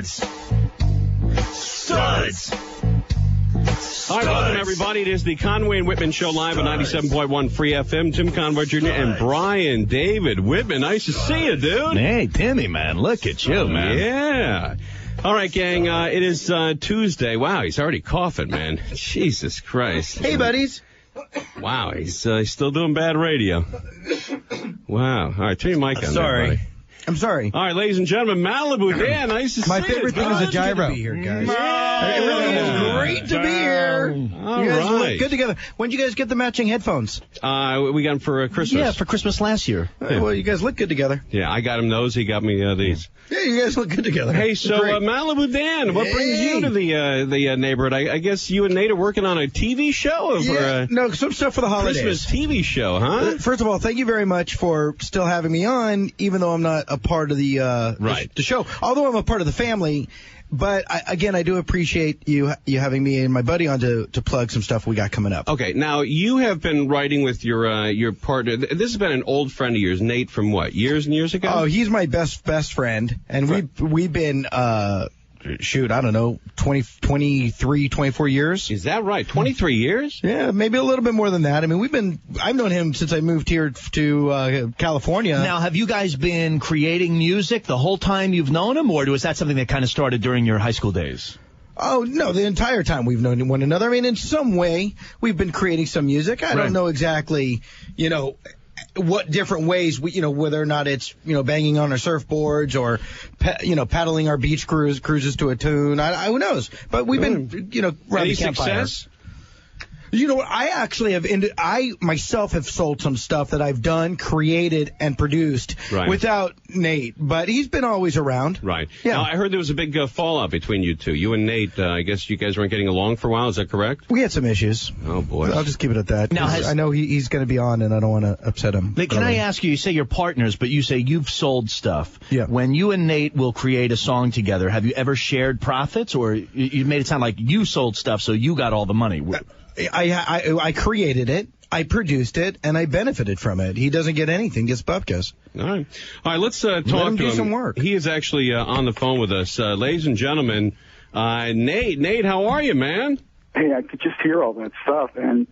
Studs. All right, welcome, everybody. It is the Conway and Whitman Show live on 97.1 Free FM. Tim Conway Jr. and Brian David Whitman. Nice to see you, dude. Hey, Timmy, man. Look at you, man. Yeah. All right, gang. It is Tuesday. Wow, he's already coughing, man. Jesus Christ. Hey, buddies. Wow, he's still doing bad radio. Wow. All right, turn your mic on. Sorry. There, buddy. I'm sorry. All right, ladies and gentlemen, Malibu Dan, nice to see you. My favorite thing is a gyro. Good to be here, guys. It really is great to be here. All you guys right. look good together. When did you guys get the matching headphones? We got them for Christmas. Yeah, for Christmas last year. Well, you guys look good together. Yeah, I got him those. He got me these. Yeah, you guys look good together. Hey, so Malibu Dan, what brings you to the neighborhood? I guess you and Nate are working on a TV show no, some stuff for the holidays. Christmas TV show, huh? First of all, thank you very much for still having me on, even though I'm not a part of the show. Although I'm a part of the family. But, I do appreciate you having me and my buddy on to plug some stuff we got coming up. Okay, now, you have been writing with your partner. This has been an old friend of yours, Nate, from what, years and years ago? Oh, he's my best friend. And we've been, I don't know, 23, 24 years. Is that right? 23 years? Yeah, maybe a little bit more than that. I mean, I've known him since I moved here to California. Now, have you guys been creating music the whole time you've known him, or was that something that kind of started during your high school days? Oh, no, the entire time we've known one another. I mean, in some way, we've been creating some music. I don't know exactly, what different ways whether or not it's banging on our surfboards or paddling our beach cruises to a tune. Who knows? But we've been around the campfire. Success? You know what? I myself have sold some stuff that I've done, created, and produced without Nate, but he's been always around. Right. Yeah. Now, I heard there was a big fallout between you two. You and Nate, I guess you guys weren't getting along for a while. Is that correct? We had some issues. Oh, boy. I'll just keep it at that. Now, I know he's going to be on, and I don't want to upset him. Can I ask you say you're partners, but you say you've sold stuff. Yeah. When you and Nate will create a song together, have you ever shared profits, or you made it sound like you sold stuff, so you got all the money? I created it, I produced it, and I benefited from it. He doesn't get anything, gets bupkis. All right, let's talk Let him to do him. some work. He is actually on the phone with us. Ladies and gentlemen, Nate. Nate, how are you, man? Hey, I could just hear all that stuff, and,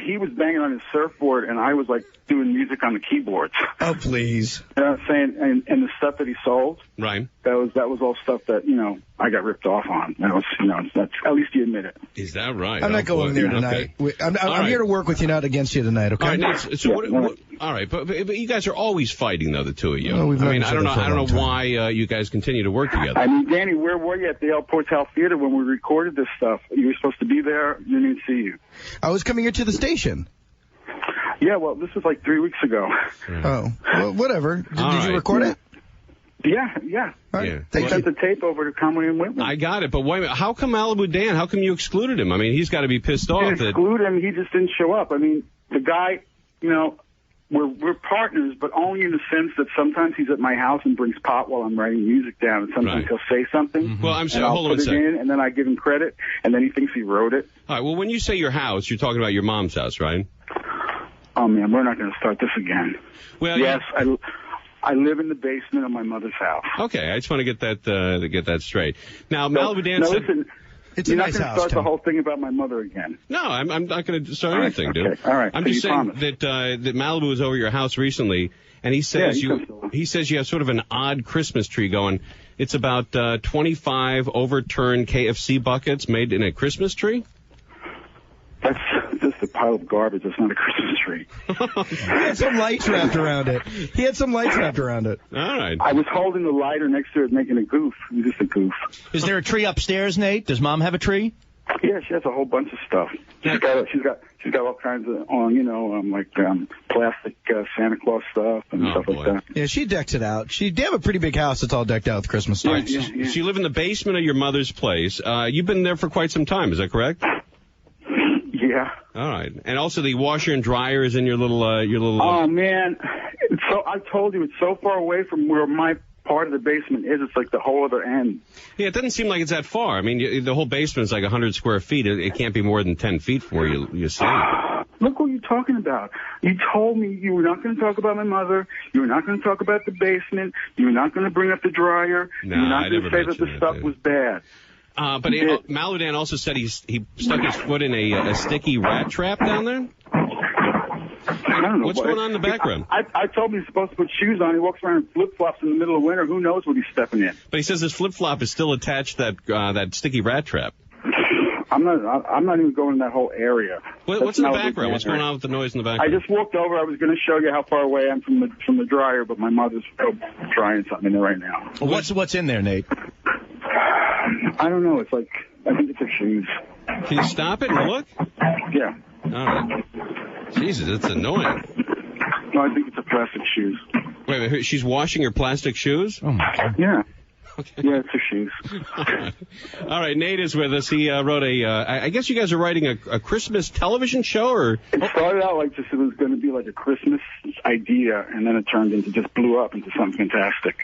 he was banging on his surfboard, and I was, doing music on the keyboards. Oh, please. You know what I'm saying? And the stuff that he sold, Right. that was all stuff that, I got ripped off on. That was, that's, at least you admit it. Is that right? I'm not going there tonight. Okay. I'm here to work with you, not against you tonight, okay? All right, Nate, so all right, but you guys are always fighting, though, the two of you. Well, I don't know why you guys continue to work together. I mean, Danny, where were you at the El Portal Theater when we recorded this stuff? You were supposed to be there. Didn't see you. I was coming here to the station. Yeah, well, this was 3 weeks ago. Oh, well, whatever. Did you record it? Yeah. All right. Yeah. They sent the tape over to Conway and Whitman. I got it, but wait a minute. How come Malibu Dan? How come you excluded him? I mean, he's got to be pissed off. Didn't exclude him. He just didn't show up. I mean, the guy, we're partners, but only in the sense that sometimes he's at my house and brings pot while I'm writing music down, and sometimes he'll say something. Mm-hmm. Well, I'm sorry. I'll Hold on a put it second. in, and then I give him credit, and then he thinks he wrote it. All right. Well, when you say your house, you're talking about your mom's house, right? Oh man, we're not going to start this again. Well, yes, I live in the basement of my mother's house. Okay, I just want to get that straight. Now, Malibu Dan said... Listen, it's you're a not nice going to house, start Tim. the whole thing about my mother again. No, I'm not going to start anything, okay. dude. All right. I'm So just you saying promise. that Malibu was over your house recently, and he says he says you have sort of an odd Christmas tree going. It's about 25 overturned KFC buckets made in a Christmas tree. That's just a pile of garbage. It's not a Christmas tree. He had some lights wrapped around it. All right. I was holding the lighter next to it, making a goof. It was just a goof. Is there a tree upstairs, Nate? Does Mom have a tree? Yeah, she has a whole bunch of stuff. She's got all kinds of plastic Santa Claus stuff and stuff like that. Yeah, she decks it out. They have a pretty big house that's all decked out with Christmas stuff. All right, so you live in the basement of your mother's place. You've been there for quite some time. Is that correct? Yeah. All right. And also the washer and dryer is in your little. Oh man, so I told you it's so far away from where my part of the basement is. It's like the whole other end. Yeah, it doesn't seem like it's that far. I mean, the whole basement is like 100 square feet. It can't be more than 10 feet from where you stay. Look what you're talking about. You told me you were not going to talk about my mother. You were not going to talk about the basement. You were not going to bring up the dryer. No, you were not going to say that the stuff was bad. But Maloudan also said he stuck his foot in a sticky rat trap down there? I don't know. What's going on in the background? I told him he's supposed to put shoes on. He walks around in flip-flops in the middle of winter. Who knows what he's stepping in? But he says his flip-flop is still attached to that sticky rat trap. I'm not even going in that whole area. What's in the background? What's going on with the noise in the background? I just walked over. I was going to show you how far away I am from the dryer, but my mother's drying something in there right now. What's in there, Nate? I don't know. It's like, I think it's her shoes. Can you stop it and look? Yeah. All right. Jesus, it's annoying. No, I think it's her plastic shoes. Wait, she's washing her plastic shoes? Oh, my God. Yeah. Okay. Yeah, it's her shoes. All right, Nate is with us. He wrote I guess you guys are writing a Christmas television show, or? It started out like just it was going to be like a Christmas idea, and then it turned into, just blew up into something fantastic.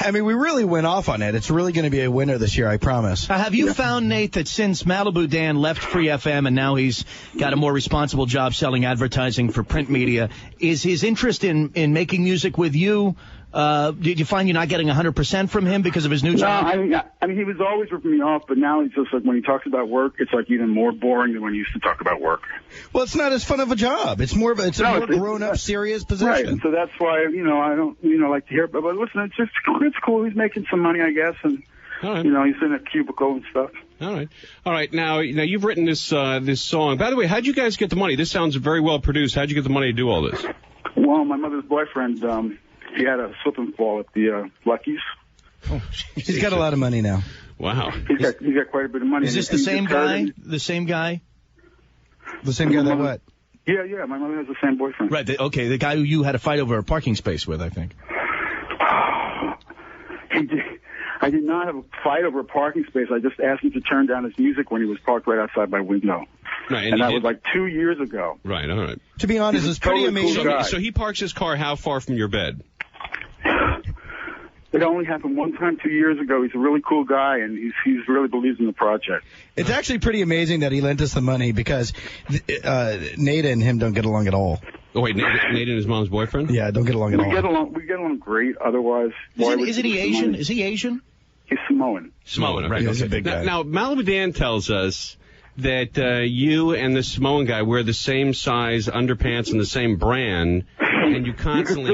I mean, we really went off on it. It's really going to be a winner this year, I promise. Have you found, Nate, that since Malibu Dan left Free FM and now he's got a more responsible job selling advertising for print media, is his interest in making music with you, did you find you're not getting 100% from him because of his new job? No, I mean, he was always ripping me off, but now he's just like, when he talks about work, it's like even more boring than when he used to talk about work. Well, it's not as fun of a job. It's more of a, more grown-up, serious position. Right, and so that's why, I don't, like to hear it. But listen, it's cool. He's making some money, I guess, and, right. He's in a cubicle and stuff. All right. Now you've written this song. By the way, how'd you guys get the money? This sounds very well produced. How'd you get the money to do all this? Well, my mother's boyfriend, he had a slip and fall at the Lucky's. Oh, he's got a lot of money now. Wow. He's got quite a bit of money. Is this the same guy? The same guy? The same guy that what? Yeah. My mother has the same boyfriend. Right. The guy who you had a fight over a parking space with, I think. I did not have a fight over a parking space. I just asked him to turn down his music when he was parked right outside my window. Right, and that was like 2 years ago. Right, all right. To be honest, it's pretty amazing. So he parks his car how far from your bed? It only happened one time 2 years ago. He's a really cool guy, and he's really believes in the project. It's actually pretty amazing that he lent us the money because Nate and him don't get along at all. Oh, wait, Nate and his mom's boyfriend? Yeah, don't get along at all. We get along great. Otherwise, isn't he Asian? Is he Asian? He's Samoan. Samoan, right. Yeah, he's a big guy. Now, Malibu Dan tells us that you and the Samoan guy wear the same size underpants and the same brand, and you constantly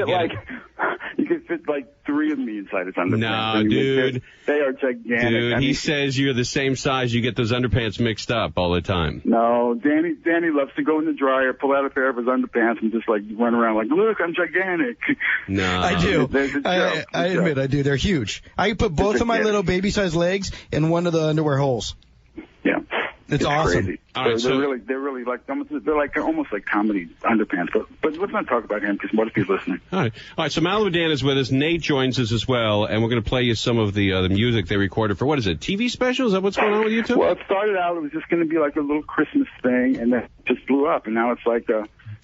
You could fit like three of me inside his underpants. No, dude. They are gigantic. Dude, he says you're the same size. You get those underpants mixed up all the time. No, Danny loves to go in the dryer, pull out a pair of his underpants, and just like run around like, look, I'm gigantic. No. I do. I admit I do. They're huge. I put both of my little baby-sized legs in one of the underwear holes. Yeah. It's awesome. Crazy. All right, they're really like almost like comedy underpants. But let's not talk about him because what if he's listening? All right. So Malibu Dan is with us. Nate joins us as well, and we're going to play you some of the music they recorded for, what is it, TV special? Is that what's going on with you two? Well, it started out, it was just going to be like a little Christmas thing, and then it just blew up, and now it's like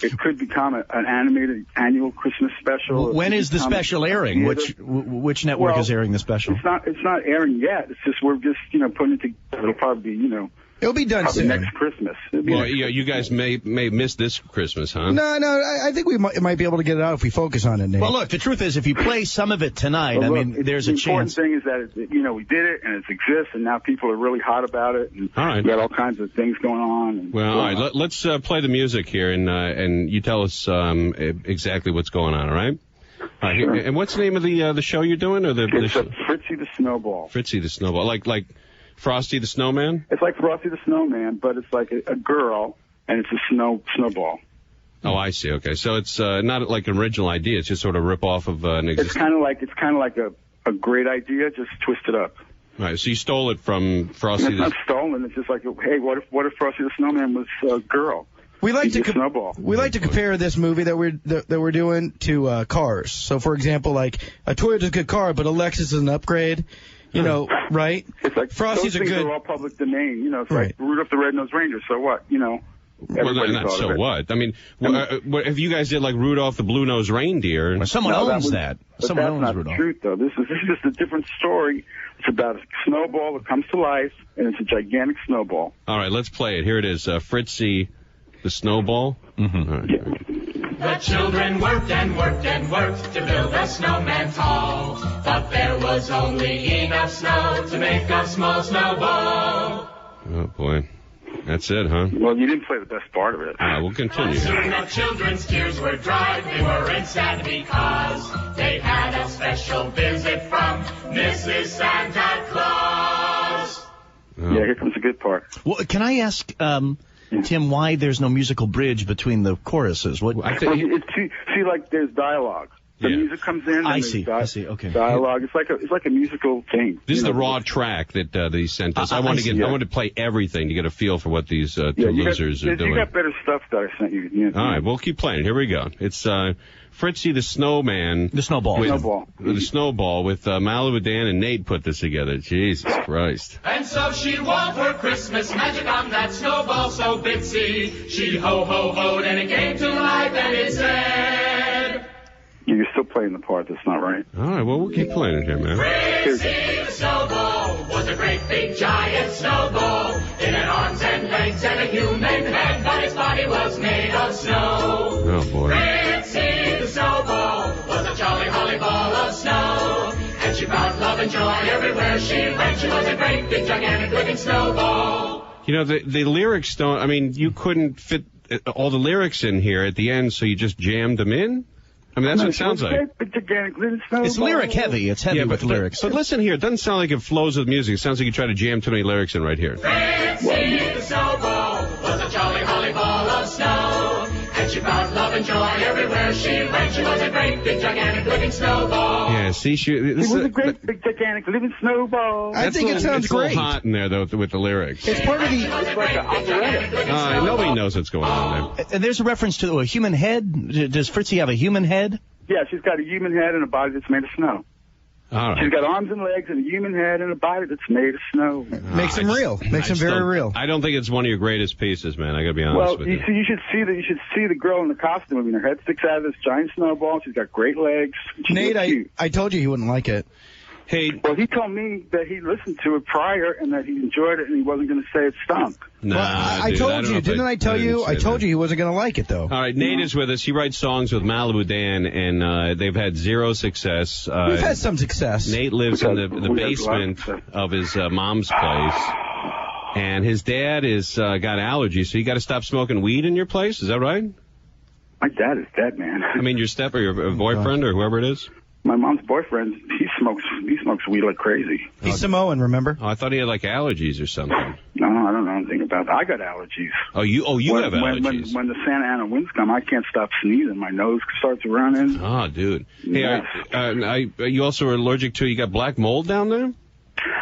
it could become an animated annual Christmas special. When is the special airing? Which network is airing the special? It's not airing yet. It's just we're just putting it together. It'll probably be It'll be done soon. Next Christmas. Well, you guys may miss this Christmas, huh? No, I think we might be able to get it out if we focus on it, Nate. Well, look, the truth is, if you play some of it tonight, there's a chance. The important thing is that we did it and it exists, and now people are really hot about it. And all right. We got all kinds of things going on. Well, all right. Let's play the music here, and you tell us exactly what's going on. All right. All right. Sure. And what's the name of the show you're doing, or it's Fritzy the Snowball. Fritzy the Snowball, like Frosty the Snowman? It's like Frosty the Snowman, but it's like a girl, and it's a snowball. Oh, I see. Okay, so it's not like an original idea. It's just sort of a rip off of an existing. It's kind of like a great idea, just twisted up. All right, so you stole it from Frosty. It's not stolen. It's just like, hey, what if Frosty the Snowman was a girl? We like to compare this movie that we're doing to cars. So, for example, like a Toyota's a good car, but a Lexus is an upgrade. Right? It's like Frosty's those things are all public domain. It's like Rudolph the Red-Nosed Reindeer. So what? Well, not so what? I mean, if you guys did like Rudolph the Blue-Nosed Reindeer, someone owns that. Someone owns not Rudolph. The truth, though. This is just a different story. It's about a snowball that comes to life, and it's a gigantic snowball. All right, let's play it. Here it is, Fritzy The Snowball? Mm-hmm. All right. The children worked and worked and worked to build a snowman tall, but there was only enough snow to make a small snowball. Oh, boy. That's it, huh? Well, you didn't play the best part of it. We'll continue. Soon the children's tears were dried. They weren't sad because they had a special visit from Mrs. Santa Claus. Oh. Yeah, here comes the good part. Well, can I ask Tim why there's no musical bridge between the choruses? What? I think See, like there's dialogue. The music comes in. And I see. Okay. Dialogue. It's like a musical thing. this is the raw track that he sent us. I want to play everything to get a feel for what these two losers are doing. You got better stuff that I sent you. Yeah. All right, we'll keep playing. Here we go. It's Fritzy the Snowman. The Snowball. The Snowball with Malibu Dan and Nate put this together. Jesus Christ. And so she wove her Christmas magic on that snowball so bitsy. She ho-ho-hoed and it came to life and it said... You're still playing the part that's not right. All right, well, we'll keep playing it here, man. Fritzy the Snowball was a great big giant snowball. It had arms and legs and a human head, but its body was made of snow. Oh, boy. Fritzy the Snowball was a jolly holly ball of snow. And she brought love and joy everywhere she went. She was a great big gigantic living snowball. You know, the lyrics don't, I mean, you couldn't fit all the lyrics in here at the end, so you just jammed them in? I mean, that's what it sounds like. It's lyric heavy. It's heavy with lyrics. But listen here, it doesn't sound like it flows with music. It sounds like you try to jam too many lyrics in right here. Fritzy the Snowball was a jolly holly ball of snow. And she brought love and joy everywhere she went. She was a great big gigantic living snowball. Yeah, see, It was a great big gigantic living snowball. I think it sounds great. It's a little hot in there, though, with the lyrics. It's part of the... It's like an operatic. Nobody knows what's going on there. And there's a reference to a human head. Does Fritzy have a human head? Yeah, she's got a human head and a body that's made of snow. All right. She's got arms and legs and a human head and a body that's made of snow. Makes him real. Makes him very real. I don't think it's one of your greatest pieces, man. I gotta be honest with you. You should see the girl in the costume. I mean, her head sticks out of this giant snowball. She's got great legs. Nate, I told you he wouldn't like it. Hey, well, he told me that he listened to it prior and that he enjoyed it and he wasn't going to say it stunk. Nah, well, I told you, didn't I tell you? I told you he wasn't going to like it, though. All right, Nate is with us. He writes songs with Malibu Dan, and they've had zero success. We've had some success. Nate lives in the basement of his mom's place, and his dad is got allergies, so you got to stop smoking weed in your place. Is that right? My dad is dead, man. I mean, your step or your boyfriend or whoever it is. My mom's boyfriend, he smokes weed like crazy. He's Samoan, remember? Oh, I thought he had like allergies or something. No, I don't know anything about that. I got allergies. Oh, you have allergies. When the Santa Ana winds come, I can't stop sneezing. My nose starts running. Oh, dude. Yes. Hey, you also are allergic to, you got black mold down there?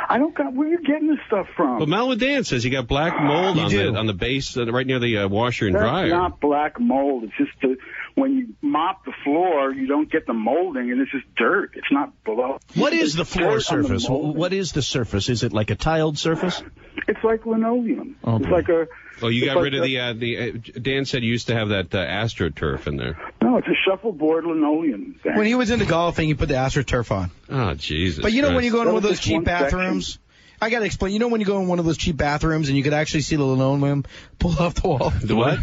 I don't got, where are you getting this stuff from? But Malibu Dan says you got black mold on the base, right near the washer and dryer. That's not black mold. It's just when you mop the floor, you don't get the molding, and it's just dirt. It's not below. What is the floor surface? What is the surface? Is it like a tiled surface? It's like linoleum. Okay. It's like a... Oh, you got rid of the Dan said you used to have that AstroTurf in there. No, it's a shuffleboard linoleum thing. When he was into golfing, he put the AstroTurf on. Oh, Jesus. But you know Christ. when you go in one of those cheap bathrooms? I got to explain. You know when you go in one of those cheap bathrooms and you could actually see the linoleum pull off the wall? The what?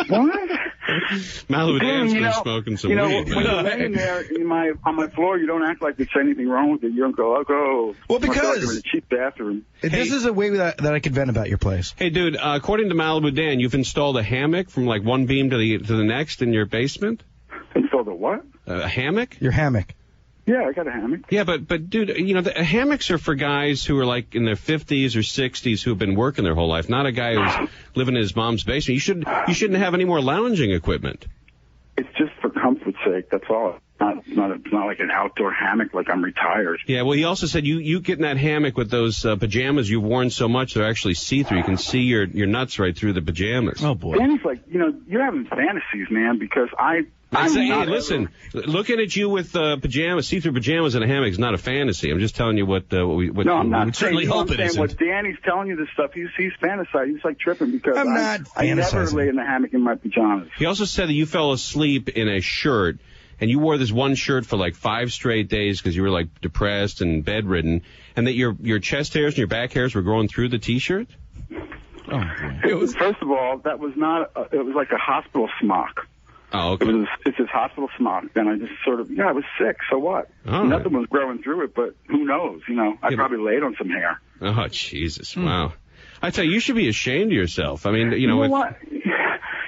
What? Malibu Dan's been smoking some weed. When you're laying there on my floor, you don't act like there's anything wrong with it. You don't go, Well, because you're in a cheap bathroom. This is a way that I could vent about your place. Hey, dude, according to Malibu Dan, you've installed a hammock from like one beam to the next in your basement? Installed a what? A hammock? Your hammock. Yeah, I got a hammock. Yeah, but dude, you know, the hammocks are for guys who are like in their 50s or 60s who have been working their whole life, not a guy who's living in his mom's basement. You shouldn't have any more lounging equipment. It's just for comfort's sake. That's all. It's not like an outdoor hammock like I'm retired. Yeah, well, he also said you get in that hammock with those pajamas you've worn so much they're actually see-through. You can see your nuts right through the pajamas. Oh, boy. Danny's like, you're having fantasies, man, because hey, listen, looking at you with pajamas, see-through pajamas in a hammock is not a fantasy. I'm just telling you what I'm not we certainly hope it isn't. What Danny's telling you this stuff, he's fantasizing. He's like tripping because I'm not I never fantasizing. lay in the hammock in my pajamas. He also said that you fell asleep in a shirt, and you wore this one shirt for like 5 straight days because you were like depressed and bedridden, and that your chest hairs and your back hairs were growing through the T-shirt? Oh, boy. First of all, that was not. It was like a hospital smock. Oh, okay. It's his hospital smock. Then I just sort of, I was sick. So what? Nothing was growing through it, but who knows? I probably laid on some hair. Oh, Jesus! Wow. I tell you, you should be ashamed of yourself. I mean, You know what?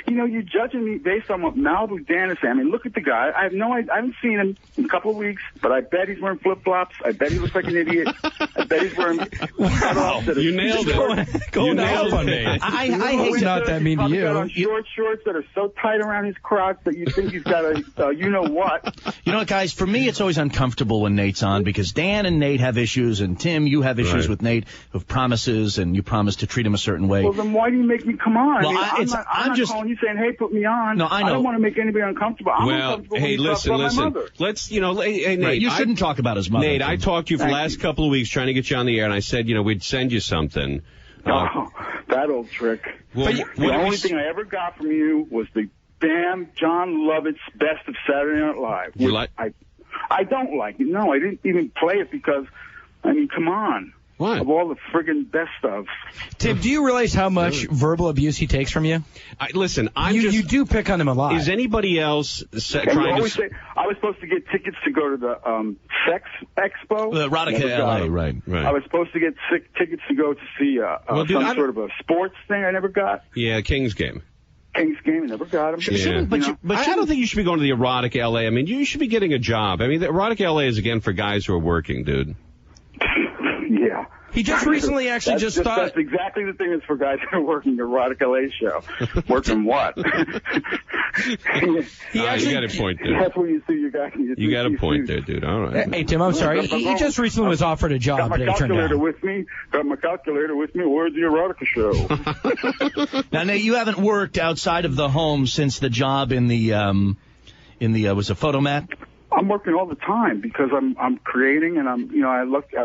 You're judging me based on what Malibu Dan is saying. I mean, look at the guy. I have no idea. I haven't seen him in a couple of weeks, but I bet he's wearing flip-flops. I bet he looks like an idiot. I bet he's wearing... Wow. You nailed it. Going nailed on it. I hate not that mean to you. Got on short shorts that are so tight around his crotch that you think he's got a you-know-what. You know what, guys? For me, it's always uncomfortable when Nate's on because Dan and Nate have issues, and Tim, you have issues with Nate of promises, and you promise to treat him a certain way. Well, then why do you make me come on? Well, I'm not just calling you saying, hey, put me on. No, I know. I don't want to make anybody uncomfortable. I'm uncomfortable hey, when you talk about my listen. mother. Let's, hey, Nate. Right, you shouldn't talk about his mother. Nate, I talked to you for the last couple of weeks trying to get you on the air, and I said, we'd send you something. That old trick. Well, the only thing I ever got from you was the damn John Lovett's Best of Saturday Night Live. You like? I don't like it. No, I didn't even play it because, come on. What? Of all the friggin' best stuff. Tim, do you realize how much verbal abuse he takes from you? Listen, you do pick on him a lot. Is anybody else trying to say I was supposed to get tickets to go to the Sex Expo? The Erotica LA, right. I was supposed to get tickets to go to see some sort of a sports thing I never got. Yeah, Kings game. Kings game, I never got him. Yeah. But I don't think you should be going to the Erotic LA. I mean, you should be getting a job. I mean, the Erotic LA is, again, for guys who are working, dude. Yeah. He just recently actually thought... That's exactly the thing that's for guys who are working the Erotic LA show. Working what? You got a point there. That's where you see your guy. You got a point there, dude. All right. Hey, Tim, I'm sorry. He just recently was offered a job. Got my calculator with me. Where's the Erotica show? Now, Nate, you haven't worked outside of the home since the job in the was a Photomat? I'm working all the time because I'm creating, and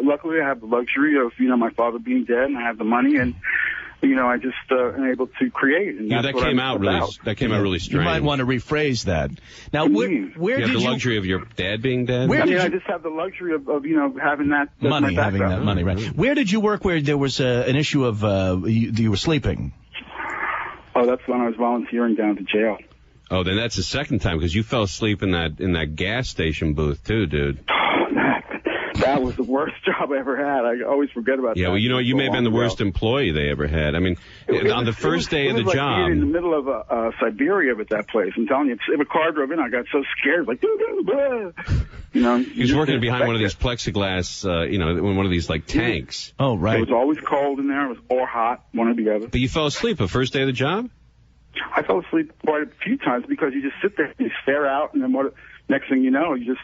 luckily I have the luxury of my father being dead, and I have the money, and I just am able to create. And that came out really strange. You might want to rephrase that. Now, where you have did the luxury of your dad being dead? I just have the luxury of having that money, right? Where did you work where there was an issue of you were sleeping? Oh, that's when I was volunteering down to jail. Oh, then that's the second time because you fell asleep in that gas station booth too, dude. That was the worst job I ever had. I always forget about that. Yeah, well, you may have been the worst employee they ever had. I mean, on the first day of the job. Being in the middle of Siberia with that place. I'm telling you, if a car drove in, I got so scared, like, He was working behind one of these plexiglass, in one of these like tanks. Oh, right. It was always cold in there. It was or hot, one or the other. But you fell asleep the first day of the job? I fell asleep quite a few times because you just sit there, you stare out, and then next thing you know, you just,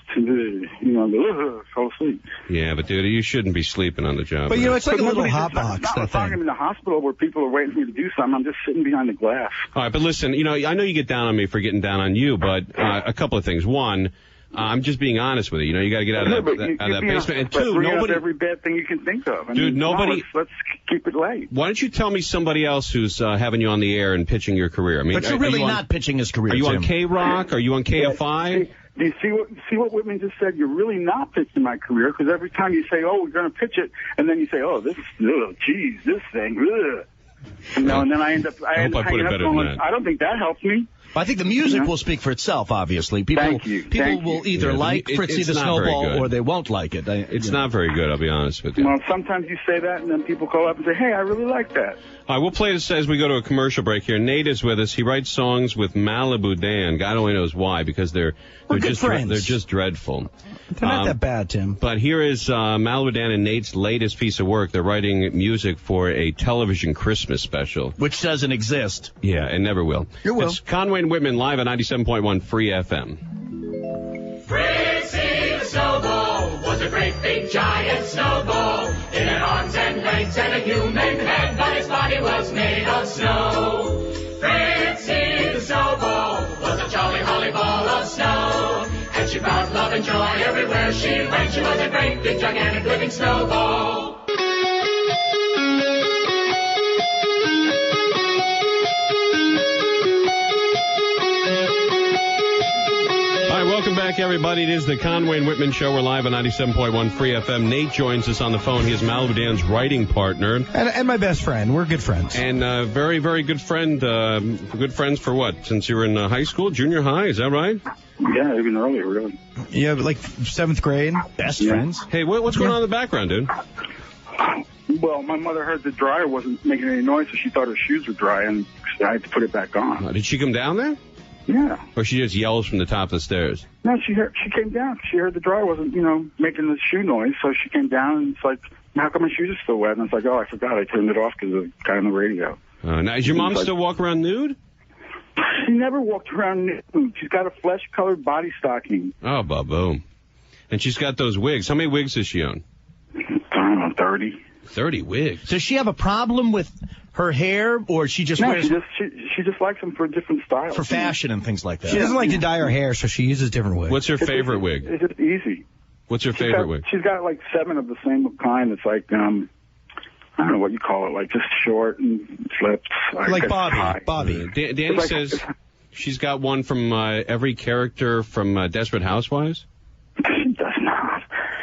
fall asleep. Yeah, but dude, you shouldn't be sleeping on the job. But it's like a little hot box. If I'm in the hospital where people are waiting for me to do something, I'm just sitting behind the glass. All right, but listen, I know you get down on me for getting down on you, but a couple of things. One, I'm just being honest with you. You got to get out of that basement. And two, nobody. Every bad thing you can think of. Dude, nobody. Let's keep it light. Why don't you tell me somebody else who's having you on the air and pitching your career? I mean, but you're really not pitching his career. Are you Tim. on K-Rock? Are you on KFI? Do you see what Whitman just said? You're really not pitching my career because every time you say, "Oh, we're going to pitch it," and then you say, "Oh, this thing," and then I end up hanging up going, I don't think that helps me. I think the music will speak for itself, obviously. People will either like Fritzy the Snowball or they won't like it. It's not very good, I'll be honest with you. Well, sometimes you say that, and then people call up and say, hey, I really like that. All right, we'll play this as we go to a commercial break here. Nate is with us. He writes songs with Malibu Dan. God only knows why, because they're just dreadful. They're not that bad, Tim. But here is Malibu Dan and Nate's latest piece of work. They're writing music for a television Christmas special. Which doesn't exist. Yeah, and never will. It will. It's Conway and Whitman live at 97.1 Free FM. Fritzy the Snowball was a great big giant snowball. It had arms and legs and a human head, but his body was made of snow. Fritzy the Snowball was a jolly holly ball of snow. And she brought love and joy everywhere she went. She was a great big gigantic living snowball. back, everybody. It is the Conway and Whitman Show. We're live on 97.1 Free FM. Nate joins us on the phone. He is Malibu Dan's writing partner. And my best friend. We're good friends. And very, very good friend. Good friends for what? Since you were in high school, junior high, is that right? Yeah, even earlier, really. Yeah, like 7th grade. Best friends. Hey, what's going on in the background, dude? Well, my mother heard the dryer wasn't making any noise, so she thought her shoes were dry, and I had to put it back on. Did she come down there? Yeah. Or she just yells from the top of the stairs? No, she came down. She heard the dryer wasn't, making the shoe noise, so she came down, and it's like, how come my shoes are still wet? And it's like, oh, I forgot. I turned it off because of the guy on the radio. Now, does your mom still walk around nude? She never walked around nude. She's got a flesh-colored body stocking. Oh, ba-boom. And she's got those wigs. How many wigs does she own? I don't know, 30. 30 wigs. Does she have a problem with her hair, or she just wears... she just likes them for different styles. For fashion and things like that. She doesn't like to dye her hair, so she uses different wigs. What's her favorite wig? It's just easy. What's her favorite wig? She's got like 7 of the same kind. It's like, I don't know what you call it, like just short and flipped. Like Bobby. Danny says she's got one from every character from Desperate Housewives. She does not.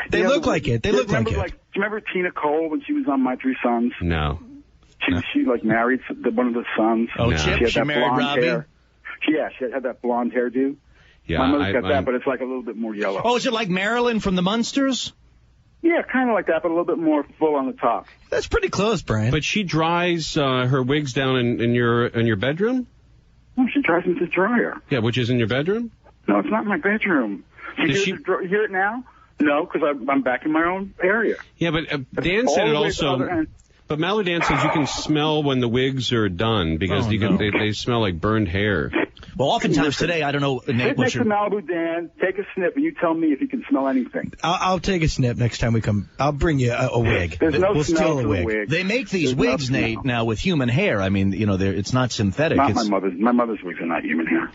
They look like it. They look like it. Do you remember Tina Cole when she was on My Three Sons? No. She like married one of the sons. Oh, No. Chip? She married Robbie? Hair. She had that blonde hairdo. Yeah, My mother's got that, but it's like a little bit more yellow. Oh, is it like Marilyn from the Munsters? Yeah, kind of like that, but a little bit more full on the top. That's pretty close, Brian. But she dries her wigs down in your bedroom? No, she dries them to the dryer. Yeah, which is in your bedroom? No, it's not in my bedroom. You hear it now? No, because I'm back in my own area. Yeah, but Dan said it also. But Malibu Dan says you can smell when the wigs are done because they smell like burned hair. Well, oftentimes today, I don't know, Nate, Sit next to Malibu Dan, take a sniff, and you tell me if you can smell anything. I'll take a snip next time we come. I'll bring you a wig. There's no we'll smell steal a to wig. the wig. They make these wigs, Nate, now with human hair. I mean, it's not synthetic. Not my mother's. My mother's wigs are not human hair.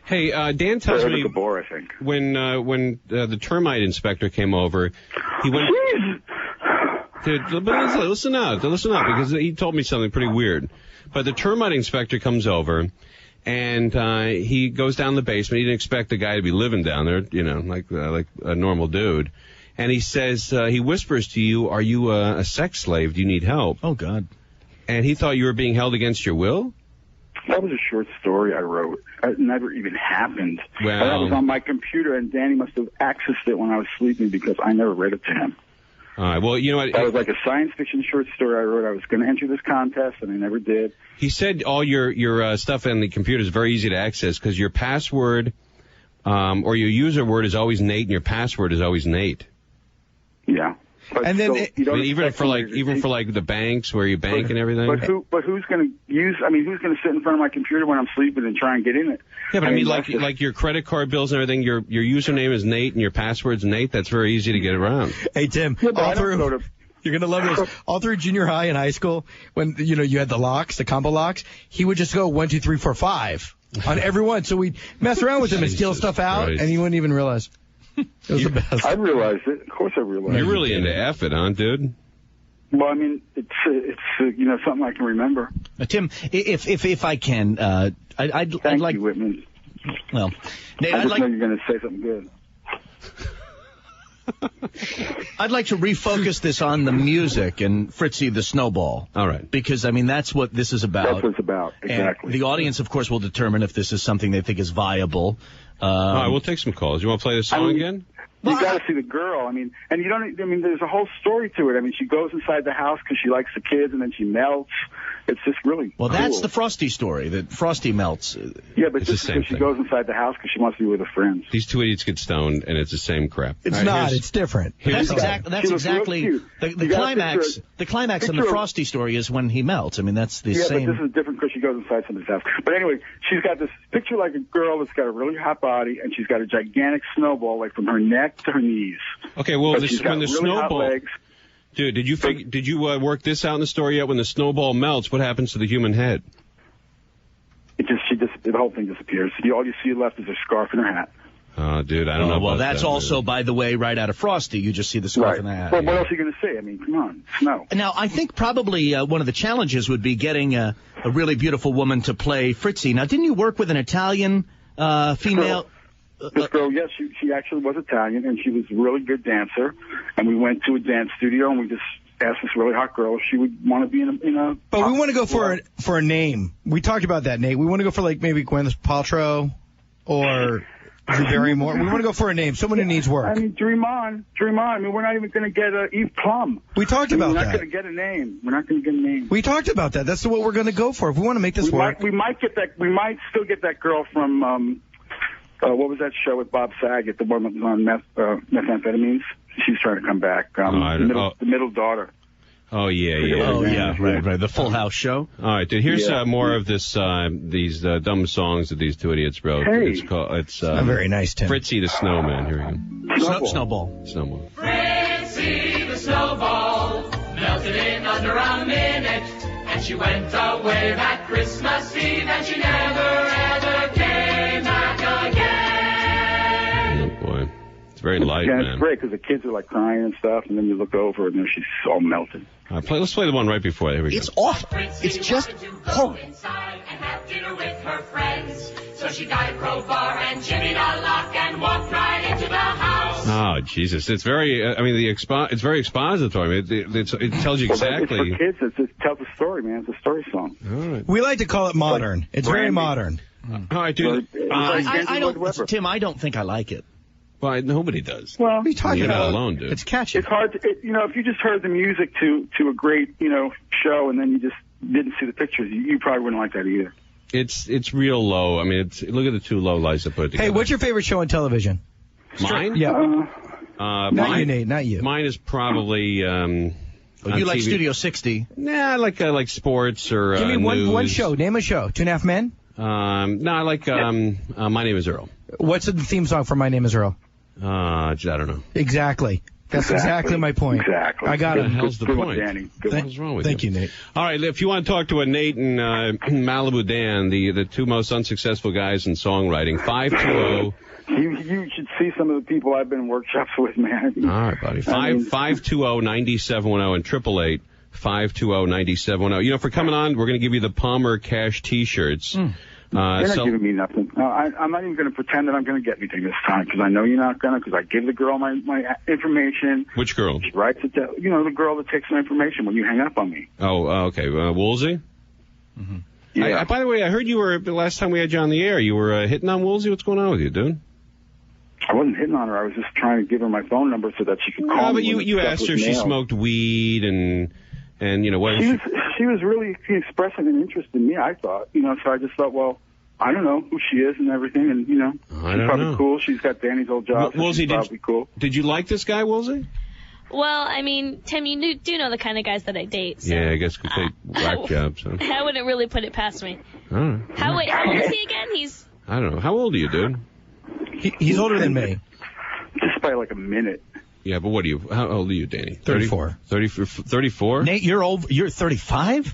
Hey, Dan tells me Gabor, I think. when the termite inspector came over, he went. Dude, but listen out, because he told me something pretty weird. But the termite inspector comes over, and he goes down the basement. He didn't expect the guy to be living down there, like a normal dude. And he says, he whispers to you, "Are you a sex slave? Do you need help?" Oh, God. And he thought you were being held against your will? That was a short story I wrote. It never even happened. Well, that was on my computer, and Danny must have accessed it when I was sleeping because I never read it to him. All right. Well, you know what? That was like a science fiction short story I wrote. I was going to enter this contest, and I never did. He said all your stuff on the computer is very easy to access because your password or your user word is always Nate, and your password is always Nate. Yeah. But and then even for the banks where you bank and everything. But who's going to use? I mean, who's going to sit in front of my computer when I'm sleeping and try and get in it? Yeah, but I mean, like your credit card bills and everything. Your username is Nate and your password's Nate. That's very easy to get around. Hey Tim, you're gonna love this. All through junior high and high school, when you had the locks, the combo locks, he would just go 1, 2, 3, 4, 5 on every one. So we'd mess around with him and steal stuff out, and he wouldn't even realize. It was the best. I realized it. Of course I realized it. You're really into F it, huh, dude? Well, I mean, it's something I can remember. Tim, if I can, I'd like... you, Whitman. Well, Nate, I just know you're going to say something good. I'd like to refocus this on the music and Fritzy the Snowball. All right. Because, I mean, that's what this is about. That's what it's about, exactly. And the audience, of course, will determine if this is something they think is viable. All right, we'll take some calls. You want to play this song again? You got to see the girl. I mean, and you don't. I mean, there's a whole story to it. I mean, she goes inside the house because she likes the kids, and then she melts. It's just really well. Cool. That's the Frosty story. That Frosty melts. Yeah, but it's just the same because she thing. goes inside the house because she wants to be with her friends. These two idiots get stoned, and it's the same crap. It's not. It's different. That's exactly the climax. The climax in the Frosty story is when he melts. I mean, that's the same. Yeah, but this is different because she goes inside somebody's house. But anyway, she's got this picture like a girl that's got a really hot body, and she's got a gigantic snowball like from her neck to her knees. Okay, well, when the really snowball, legs. Dude, did you work this out in the story yet? When the snowball melts, what happens to the human head? The whole thing disappears. All you see left is her scarf and her hat. Oh, dude, I don't know. Well, that's also, by the way, right out of Frosty. You just see the scarf and the hat. Well, what else are you going to say? I mean, come on, snow. Now, I think probably one of the challenges would be getting a really beautiful woman to play Fritzy. Now, didn't you work with an Italian female? This girl, yes, she actually was Italian, and she was a really good dancer. And we went to a dance studio, and we just asked this really hot girl if she would want to be in a. But we want to go for a name. We talked about that, Nate. We want to go for like maybe Gwyneth Paltrow or Drew Barrymore. We want to go for a name, someone who needs work. I mean, dream on. I mean, we're not even going to get Eve Plum. We talked about that. We're not going to get a name. We talked about that. That's what we're going to go for. If we want to make this work. We might get that. We might still get that girl from. What was that show with Bob Saget? The one that was on methamphetamines. She's trying to come back. The middle daughter. Oh, yeah. Oh, yeah, right. The Full House show. All right, dude, here's more of these dumb songs that these two idiots wrote. Hey. It's very nice, Tim. Fritzy the Snowman. Here we go. Snowball. Fritzy the Snowball melted in under a minute, and she went away that Christmas Eve, and she never ever came back again. Oh, boy. It's very light, man. Man. It's great because the kids are like crying and stuff, and then you look over and then she's all melted. All right, let's play the one right before. Here we go. It's awful. It's just horrible. Inside and have dinner with her friends. So she got a crowbar and jimmied a lock and walked right into the house. Oh, Jesus. It's very, it's very expository. It tells you exactly. For kids, it tells a story, man. It's a story song. All right. We like to call it modern. It's very modern. All right, dude. I don't, Tim, I don't think I like it. Well, nobody does. Well, what are you talking You're about? not alone, dude. It's catchy. It's hard to, if you just heard the music to a great, show and then you just didn't see the pictures, you probably wouldn't like that either. It's real low. I mean, look at the two low lights I put together. Hey, what's your favorite show on television? Mine? Yeah. Not you, Nate. Not you. Mine is probably. You like TV. Studio 60? Nah, I like sports or. Give me one show. Name a show. 2.5 Men. No, I like My Name Is Earl. What's the theme song for My Name Is Earl? I don't know. Exactly. That's exactly my point. Exactly. I got it. What the hell's the point? Danny. What's wrong with Thank you, Nate. All right, if you want to talk to a Nate and Malibu Dan, the two most unsuccessful guys in songwriting, 520. You should see some of the people I've been in workshops with, man. All right, buddy. 520-9710 and 888-520-9710. For coming on, we're going to give you the Palmer Cash T-shirts. You're not giving me nothing. I'm not even going to pretend that I'm going to get anything this time because I know you're not going to, because I give the girl my information. Which girl? She writes it down. The girl that takes my information when you hang up on me. Oh, okay. Woolsey? Mm-hmm. Yeah. By the way, I heard you were, the last time we had you on the air, you were hitting on Woolsey. What's going on with you, dude? I wasn't hitting on her. I was just trying to give her my phone number so that she could call me. But you asked her if she smoked weed and what? She was really expressing an interest in me, I thought. So I just thought, well, I don't know who she is and everything, and she's probably cool. She's got Danny's old job. Woolsey, she's probably cool. Did you like this guy, Woolsey? Well, I mean, Tim, you do know the kind of guys that I date. So. Yeah, I guess could take whack jobs. So. I wouldn't really put it past me. All right. How old is he again? I don't know. How old are you, dude? He's older than me. Just by like a minute. Yeah, but what are you? How old are you, Danny? 34. 34? Nate, you're old. You're 35?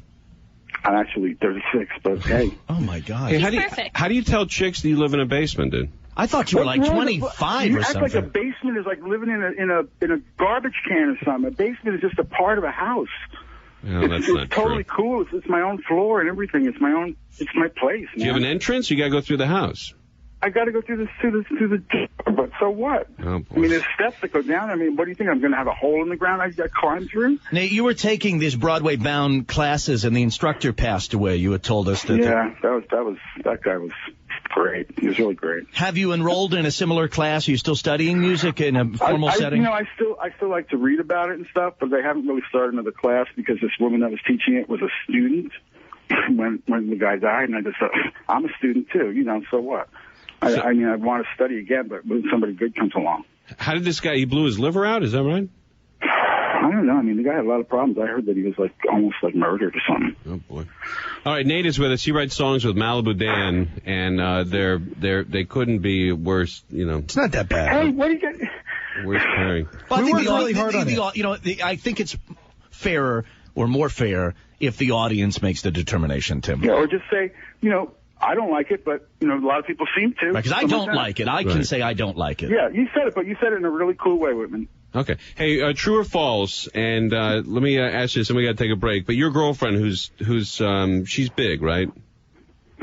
I'm actually 36, but hey. Oh, my God. Hey, perfect. How do you tell chicks that you live in a basement, dude? I thought you were like 25 or something. You act like a basement is like living in a garbage can or something. A basement is just a part of a house. No, that's not it's totally true. Cool. It's my own floor and everything. It's my place. Do you have an entrance? You got to go through the house. I got to go through the door, but so what? Oh, boy. I mean, there's steps that go down. I mean, what do you think? I'm going to have a hole in the ground I got to climb through? Nate, you were taking these Broadway-bound classes, and the instructor passed away. You had told us that. Yeah, that guy was great. He was really great. Have you enrolled in a similar class? Are you still studying music in a formal setting? I still like to read about it and stuff, but they haven't really started another class because this woman that was teaching it was a student when the guy died, and I just thought, I'm a student too, so what? I mean, I want to study again, but when somebody good comes along. How did this guy, he blew his liver out? Is that right? I don't know. I mean, the guy had a lot of problems. I heard that he was almost murdered or something. Oh, boy. All right, Nate is with us. He writes songs with Malibu Dan, and they couldn't be worse, It's not that bad. Hey, what do you get? Worse pairing. Well, I think worked really hard on it. I think it's fairer or more fair if the audience makes the determination, Tim. Yeah, or just say, I don't like it, but, a lot of people seem to. Because I don't like it. I can say I don't like it. Yeah, you said it, but you said it in a really cool way, Whitman. Okay. Hey, true or false? And let me ask you this, and we got to take a break. But your girlfriend, who's she's big, right?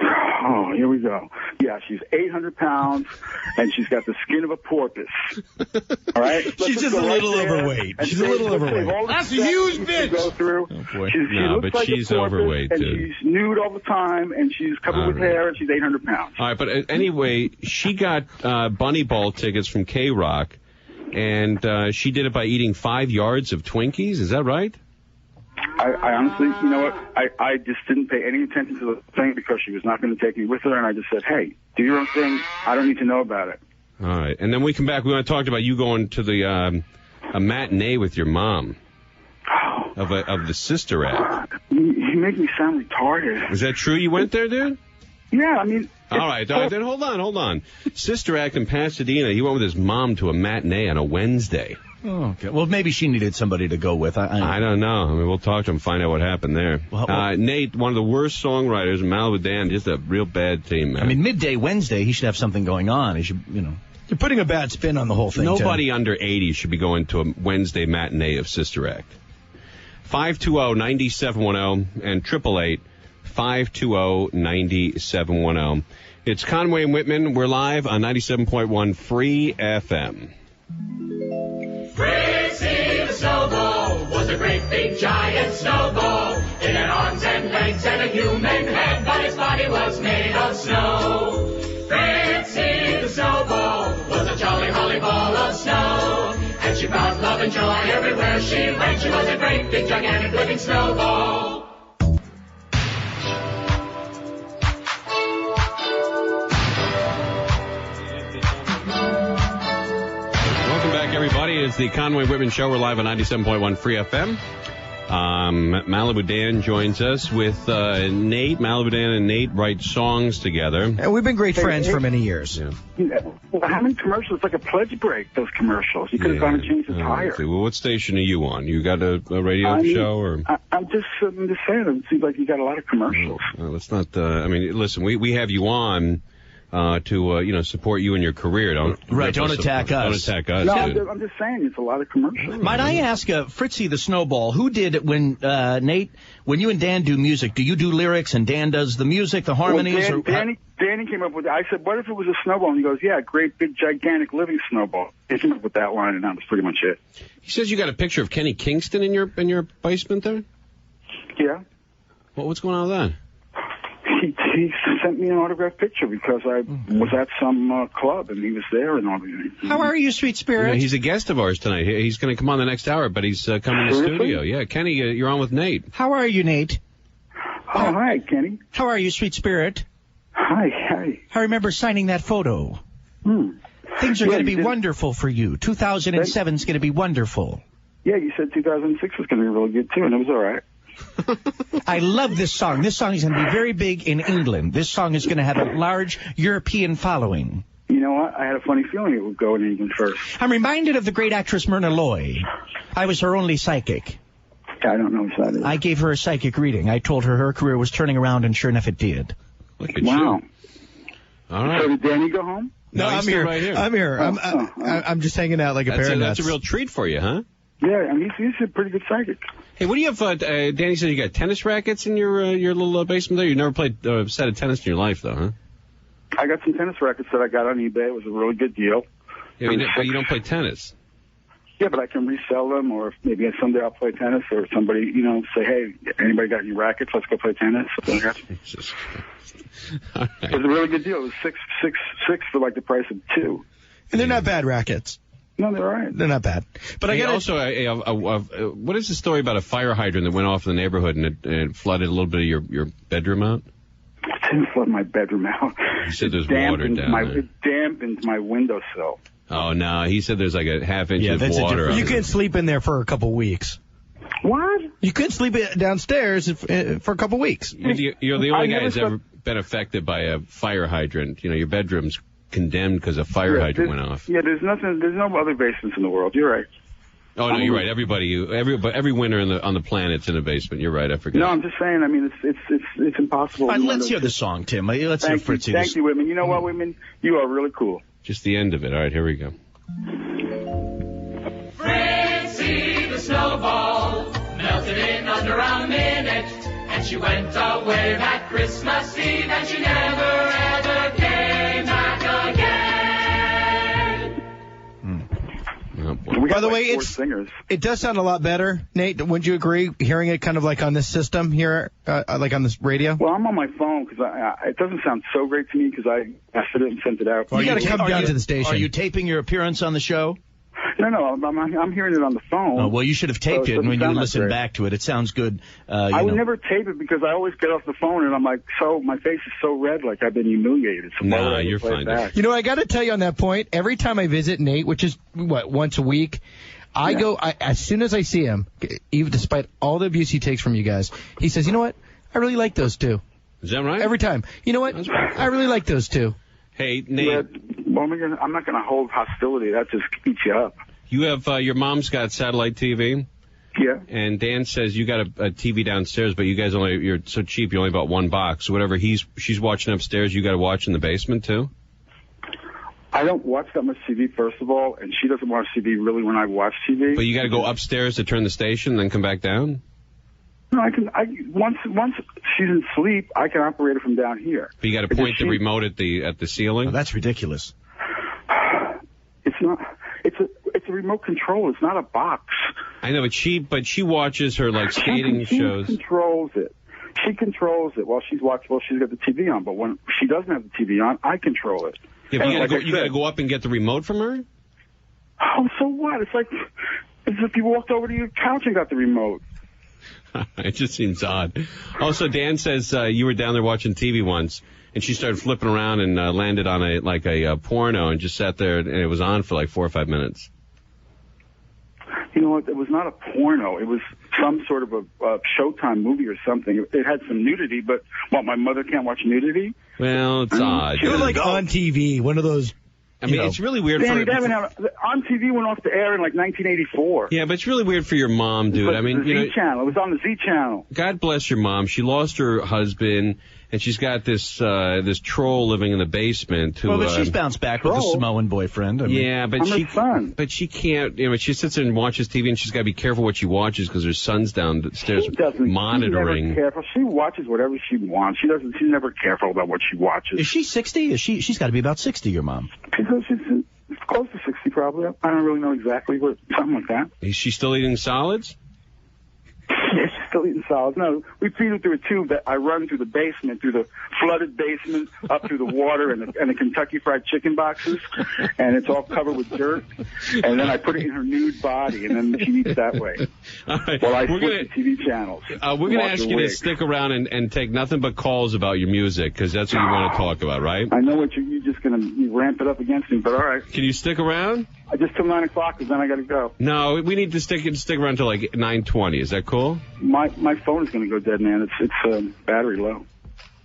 Oh, here we go. Yeah, she's 800 pounds, and she's got the skin of a porpoise. All right? She's just a little overweight. She's a little overweight. That's a huge bitch. Go through. Oh, boy. She looks like she's a porpoise, overweight, and dude. she's nude all the time, and she's covered with hair, and she's 800 pounds. All right, but anyway, she got Bunny Ball tickets from K-Rock, and she did it by eating 5 yards of Twinkies. Is that right? I honestly, you know what, I just didn't pay any attention to the thing because she was not going to take me with her, and I just said, hey, do your own thing. I don't need to know about it. All right, and then we come back. We want to talk about you going to the a matinee with your mom of the Sister Act. You make me sound retarded. Is that true? You went there, dude? Yeah, I mean... All right, then hold on. Sister Act in Pasadena, he went with his mom to a matinee on a Wednesday. Oh, okay. Well, maybe she needed somebody to go with. I don't know. I mean, we'll talk to him, find out what happened there. Well, Nate, one of the worst songwriters, Malibu Dan, just a real bad team, man. I mean, midday Wednesday, he should have something going on. He should, you know. You're putting a bad spin on the whole thing, Nobody Tim. under 80 should be going to a Wednesday matinee of Sister Act. 520-9710 and 888-520-9710. It's Conway and Whitman. We're live on 97.1 Free FM. Fritzy the Snowball was a great big giant snowball. It had arms and legs and a human head, but its body was made of snow. Fritzy the Snowball was a jolly holly ball of snow, and she brought love and joy everywhere she went. She was a great big gigantic living snowball. Everybody, it's the Conway Whitman Show. We're live on 97.1 Free FM. Malibu Dan joins us with Nate. Malibu Dan and Nate write songs together. And we've been great friends for many years. Yeah. How many commercials? It's like a pledge break, those commercials. You could have gone and changed the tire. Well, what station are you on? You got a radio show? Or I'm just saying, it seems like you got a lot of commercials. Let's not, listen, we have you on to support you in your career. Don't attack us. Don't attack us. No, I'm just saying it's a lot of commercials. Might I ask Fritzy the Snowball, who did it when Nate, when you and Dan do music? Do you do lyrics and Dan does the music, the harmonies? Well, Danny came up with it. I said, "What if it was a snowball?" And he goes, "Yeah, great big gigantic living snowball." He came up with that line, and that was pretty much it. He says you got a picture of Kenny Kingston in your basement there. Yeah. What's going on with that? He sent me an autographed picture because I was at some club and he was there and all. How are you, sweet spirit? Yeah, he's a guest of ours tonight. He's going to come on the next hour, but he's coming to the studio. Yeah, Kenny, you're on with Nate. How are you, Nate? Oh, hi, Kenny. How are you, sweet spirit? Hi. I remember signing that photo. Things are going to be wonderful for you. 2007 is going to be wonderful. Yeah, you said 2006 was going to be really good, too, and it was all right. I love this song. This song is going to be very big in England. This song is going to have a large European following. You know what? I had a funny feeling it would go in England first. I'm reminded of the great actress Myrna Loy. I was her only psychic. I don't know what that is. I gave her a psychic reading. I told her career was turning around, and sure enough, it did. Look at wow. you. All right. So did Danny go home? No, I'm here. Right here. I'm here. I'm just hanging out like a pair of nuts. That's a real treat for you, huh? Yeah, I mean, he's a pretty good psychic. Hey, what do you have? Danny said you got tennis rackets in your little basement there. You never played a set of tennis in your life, though, huh? I got some tennis rackets that I got on eBay. It was a really good deal. Yeah, but you don't play tennis. Yeah, but I can resell them, or maybe someday I'll play tennis, or somebody, say, hey, anybody got any rackets? Let's go play tennis. Something like that. Jesus Christ. All right. It was a really good deal. It was six for like the price of two. And they're not bad rackets. No, they're all right. They're not bad. But I got also, what is the story about a fire hydrant that went off in the neighborhood and it flooded a little bit of your bedroom out? It didn't flood my bedroom out. You said there's water down there. It dampened my windowsill. Oh, no. He said there's like a half inch of water. You can sleep in there for a couple weeks. What? You could sleep downstairs for a couple weeks. You're the only guy who's ever been affected by a fire hydrant. Your bedroom's condemned because a fire hydrant went off. Yeah, there's no other basements in the world. You're right. Oh, no, you're right. Every winter on the planet's in a basement. You're right. I forgot. No, I'm just saying. I mean, it's impossible. All right, let's hear the song, Tim. Let's hear Fritzy. Thank you, Whitman. You know what, Whitman? You are really cool. Just the end of it. All right, here we go. Fritzy the Snowball melted in under a minute, and she went away that Christmas Eve, and she never ever came. By the like way, 4 singers. It does sound a lot better, Nate. Wouldn't you agree? Hearing it kind of like on this system here, like on this radio. Well, I'm on my phone because it doesn't sound so great to me because I mastered it and sent it out. You got to come down to the station. Are you taping your appearance on the show? No, I'm hearing it on the phone. Oh, well, you should have taped it, and when you listen back to it, it sounds good. I would never tape it because I always get off the phone, and I'm like, my face is so red, like I've been humiliated. So nah, you're fine. You know, I got to tell you on that point, every time I visit Nate, which is, once a week, I go, as soon as I see him, even despite all the abuse he takes from you guys, he says, you know what? I really like those two. Is that right? Every time. You know what? I really like those two. Hey, Nate. Yeah, well, I'm not going to hold hostility. That just eats you up. You have, your mom's got satellite TV. Yeah. And Dan says you got a TV downstairs, but you guys you're so cheap, you only bought one box. So whatever she's watching upstairs, you got to watch in the basement too? I don't watch that much TV, first of all, and she doesn't watch TV really when I watch TV. But you got to go upstairs to turn the station and then come back down? No, once she's in sleep, I can operate it from down here. But you got to point the remote at the ceiling? Oh, that's ridiculous. It's not. It's a remote control. It's not a box. I know, but she watches her like skating shows. She controls it. She controls it while she's watching. Well, she's got the TV on, but when she doesn't have the TV on, I control it. Yeah, but you got to go up and get the remote from her? Oh, so what? It's like as if you walked over to your couch and got the remote. It just seems odd. Also, Dan says you were down there watching TV once, and she started flipping around and landed on a porno and just sat there, and it was on for like 4 or 5 minutes. You know what? It was not a porno. It was some sort of a Showtime movie or something. It had some nudity, but my mother can't watch nudity? Well, it's odd. You're like on TV, one of those. I mean, it's really weird On TV went off the air in like 1984. Yeah, but it's really weird for your mom, dude. I mean, the Z channel. It was on the Z channel. God bless your mom. She lost her husband, and she's got this troll living in the basement. Who, well, but she's bounced back with a Samoan boyfriend. But she can't. You know, she sits there and watches TV, and she's got to be careful what she watches because her son's downstairs monitoring. She's never careful. She watches whatever she wants. She's never careful about what she watches. Is she 60? She's got to be about 60, your mom. She's close to 60 probably. I don't really know exactly, but something like that. Is she still eating solids? Yeah, she's still eating solids. No, we feed her through a tube that I run through the basement, through the flooded basement, up through the water and the Kentucky Fried Chicken boxes, and it's all covered with dirt. And then I put it in her nude body, and then she eats that way. All right. While I switch the TV channels. We're going to ask you to stick around and take nothing but calls about your music, because that's what you want to talk about, right? I know what you're just going to ramp it up against me, but all right. Can you stick around? Just till 9 o'clock, because then I got to go. No, we need to stick around till like 9:20. Is that cool? My phone is going to go dead, man. It's battery low.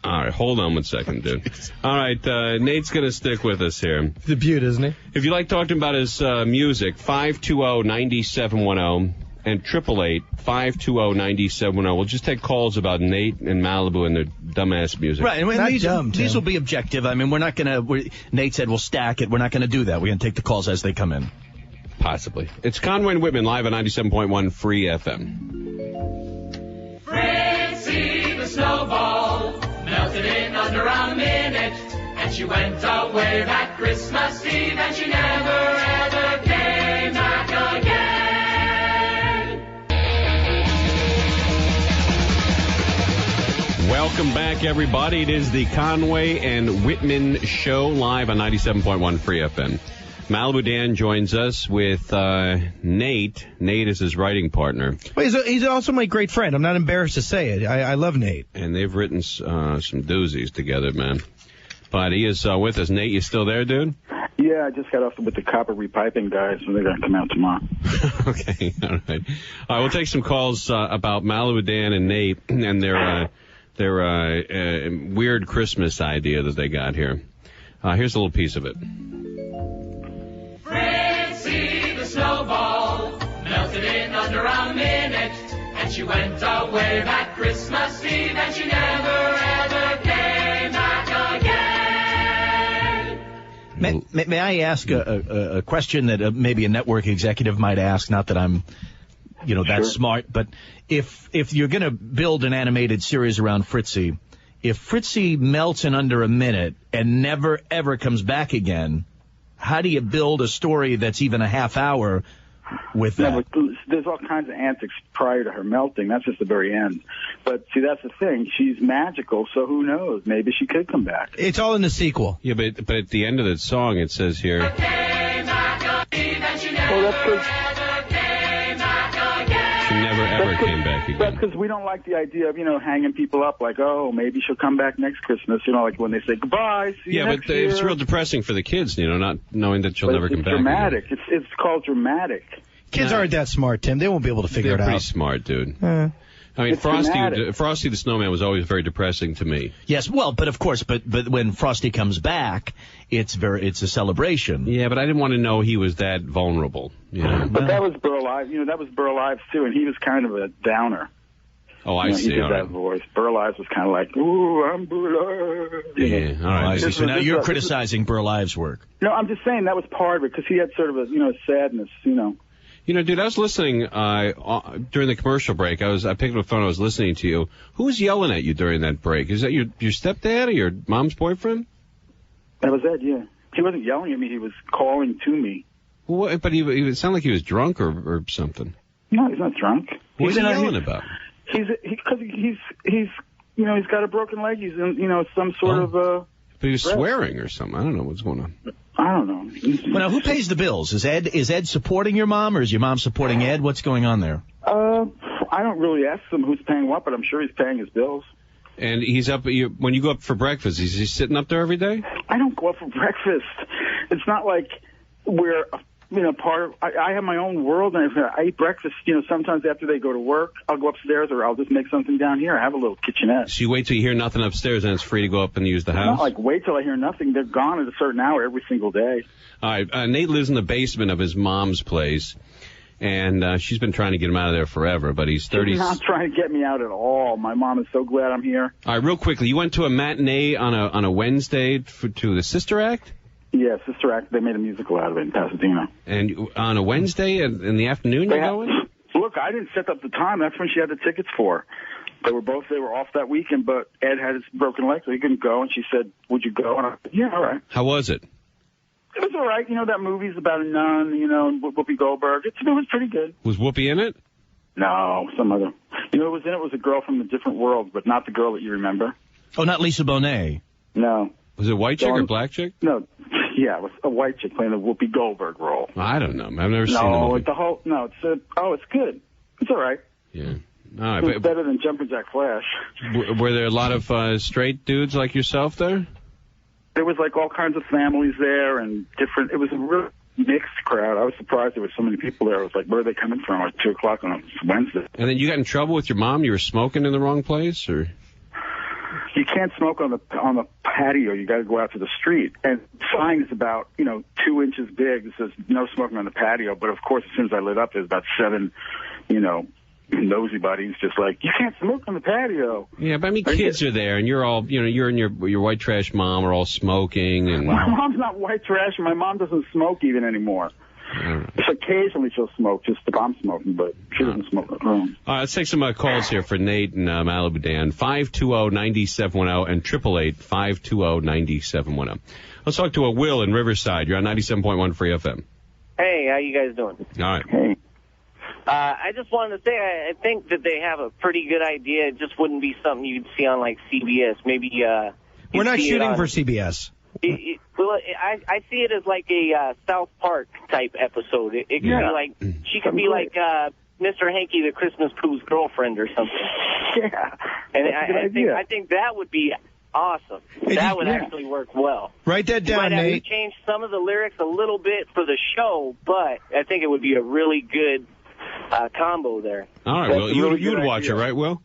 All right, hold on 1 second, dude. All right, Nate's going to stick with us here. He's a beaut, isn't he? If you like talking about his music, 520-9710 and 888-520-9710. We'll just take calls about Nate and Malibu and their dumbass music. Right, and these will be objective. I mean, we're not going to. Nate said we'll stack it. We're not going to do that. We're going to take the calls as they come in. Possibly. It's Conway and Whitman live on 97.1 Free FM. Fritzy the Snowball melted in under a minute, and she went away that Christmas Eve, and she never ever came back again. Welcome back, everybody. It is the Conway and Whitman show live on 97.1 Free FM. Malibu Dan joins us with Nate. Nate is his writing partner. Well, he's also my great friend. I'm not embarrassed to say it. I love Nate. And they've written some doozies together, man. But he is with us. Nate, you still there, dude? Yeah, I just got off with the copper repiping guys, so they're going to come out tomorrow. Okay, all right. All right, we'll take some calls about Malibu Dan and Nate and their weird Christmas idea that they got here. Here's a little piece of it. Fritzy the Snowball melted in under a minute, and she went away that Christmas Eve, and she never ever came back again. May I ask a question that maybe a network executive might ask? Not that I'm, that smart, but if you're going to build an animated series around Fritzy, if Fritzy melts in under a minute and never ever comes back again, how do you build a story that's even a half hour with that. No, but there's all kinds of antics prior to her melting. That's just the very end. But see, that's the thing. She's magical, so who knows? Maybe she could come back. It's all in the sequel. Yeah, but at the end of the song, it says here. Well, that's because She never ever came back again. That's because we don't like the idea of, hanging people up like, oh, maybe she'll come back next Christmas. Like when they say goodbye, see you next year. It's real depressing for the kids, not knowing that she'll never come back. It's dramatic. It's called dramatic. Kids aren't that smart, Tim. They won't be able to figure it out. They're pretty smart, dude. I mean, Frosty the Snowman was always very depressing to me. Yes, well, but of course, but when Frosty comes back, it's a celebration. Yeah, but I didn't want to know he was that vulnerable. But that was Burl Ives. That was Burl Ives too, and he was kind of a downer. Oh, I see. He did that voice. Burl Ives was kind of like, ooh, I'm Burl Ives. Yeah, all right. So now you're criticizing Burl Ives' work. No, I'm just saying that was part of it because he had sort of a sadness, dude, I was listening during the commercial break. I picked up the phone. I was listening to you. Who was yelling at you during that break? Is that your stepdad or your mom's boyfriend? That was Ed. Yeah, he wasn't yelling at me. He was calling to me. Well, but he sounded like he was drunk or something. No, he's not drunk. What was he yelling about? He's got a broken leg. He's in some sort of But he was swearing or something. I don't know what's going on. I don't know. Well, now, who pays the bills? Is Ed supporting your mom, or is your mom supporting Ed? What's going on there? I don't really ask him who's paying what, but I'm sure he's paying his bills. And he's up when you go up for breakfast. Is he sitting up there every day? I don't go up for breakfast. It's not like we're part of. I have my own world, and I eat breakfast. Sometimes after they go to work, I'll go upstairs, or I'll just make something down here. I have a little kitchenette. So you wait till you hear nothing upstairs, and it's free to go up and use the house? Not like wait till I hear nothing. They're gone at a certain hour every single day. All right. Nate lives in the basement of his mom's place, and she's been trying to get him out of there forever, but he's 30. She's not trying to get me out at all. My mom is so glad I'm here. All right, real quickly, you went to a matinee on a Wednesday to the Sister Act? Yeah, Sister Act. They made a musical out of it in Pasadena. And on a Wednesday in the afternoon you're going? Look, I didn't set up the time. That's when she had the tickets for. They were off that weekend, but Ed had his broken leg, so he couldn't go. And she said, would you go? And I said, yeah, all right. How was it? It was all right. That movie's about a nun, and Whoopi Goldberg. It was pretty good. Was Whoopi in it? No, some other. Who was in it was a girl from a different world, but not the girl that you remember. Oh, not Lisa Bonet. No. Was it a white chick or black chick? No. Yeah, it was a white chick playing the Whoopi Goldberg role. I don't know. I've never seen the movie. It's good. It's all right. Yeah. All right, it's better than Jumpin' Jack Flash. Were there a lot of straight dudes like yourself there? There was all kinds of families there and different. It was a real mixed crowd. I was surprised there were so many people there. I was like, where are they coming from? 2 o'clock on a Wednesday. And then you got in trouble with your mom? You were smoking in the wrong place, or? You can't smoke on the patio. You got to go out to the street. And the sign is about 2 inches big. It says no smoking on the patio. But of course, as soon as I lit up, there's about 7, nosy buddies just like, you can't smoke on the patio. Yeah, but I mean, kids are there, and you're all, you're and your white trash mom are all smoking. And my mom's not white trash. My mom doesn't smoke even anymore. Just occasionally she'll smoke, just if I'm smoking, but she doesn't smoke at home. All right, let's take some calls here for Nate and Malibu Dan. 520-9710 and 888-520-9710. Let's talk to Will in Riverside. You're on 97.1 Free FM. Hey, how you guys doing? All right. Hey. I just wanted to say I think that they have a pretty good idea. It just wouldn't be something you'd see on CBS. Maybe we're not shooting for CBS. Well, I see it as like a South Park type episode. It could be like, she could be like Mr. Hanky the Christmas Pooh's girlfriend or something. Yeah. And I think that would be awesome. That would actually work well. Write that down, Nate. You might have Nate. to change some of the lyrics a little bit for the show, but I think it would be a really good combo there. All right, Will. You would watch it, right, Will?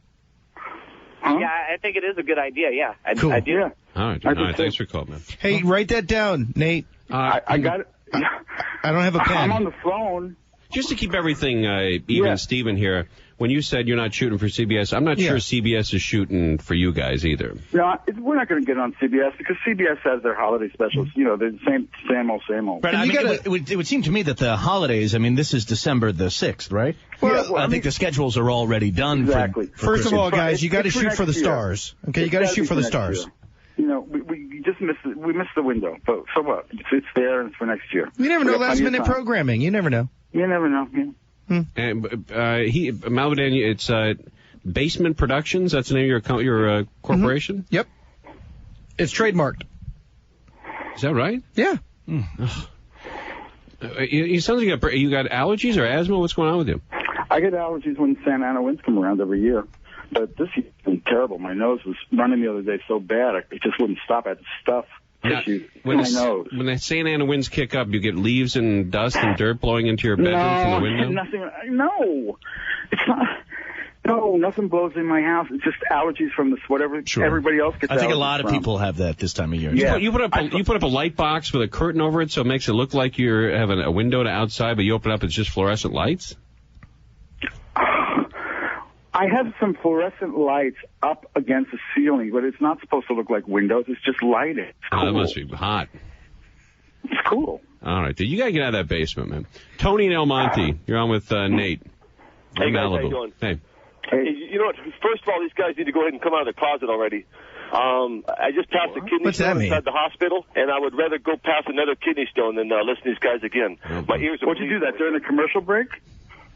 Huh? Yeah, I think it is a good idea, yeah. Cool. I do. Yeah. All right, thanks for calling, man. Hey, write that down, Nate. I got it. I don't have a pen. I'm on the phone. Just to keep everything even, Steven here, when you said you're not shooting for CBS, I'm not sure CBS is shooting for you guys either. No, we're not going to get on CBS because CBS has their holiday specials. They're the same old. Right, it would seem to me that the holidays, this is December the 6th, right? Well, I think the schedules are already done. Exactly. For First of all, guys, you got to It's for shoot for the next year. stars. Okay, you got to shoot for the stars. You know, we just missed it. We missed the window, but so what? It's there, and it's for next year. You never know last-minute programming. You never know. You never know. Yeah. And Malibu Dan, it's Basement Productions. That's the name of your corporation. Yep. It's trademarked. Is that right? Yeah. You sound like you got allergies or asthma. What's going on with you? I get allergies when Santa Ana winds come around every year. But this year's been terrible. My nose was running the other day so bad, it just wouldn't stop. I had stuff issues in my nose. When the Santa Ana winds kick up, you get leaves and dust and dirt blowing into your bedroom from the window? No. It's not. No, nothing blows in my house. It's just allergies from whatever everybody else gets. I think a lot of people have that this time of year. Yeah. You put up a light box with a curtain over it so it makes it look like you're having a window to outside, but you open up, it's just fluorescent lights? I have some fluorescent lights up against the ceiling, but it's not supposed to look like windows. It's just lighting. It's cool. That must be hot. It's cool. All right, dude. You got to get out of that basement, man. Tony and El Monte, you're on with Nate. Hey, guys, Malibu. how you doing? Hey. Hey, you know what? First of all, these guys need to go ahead and come out of the closet already. I just passed a kidney stone inside the hospital, and I would rather go past another kidney stone than listen to these guys again. My ears are What'd you do that during the commercial break?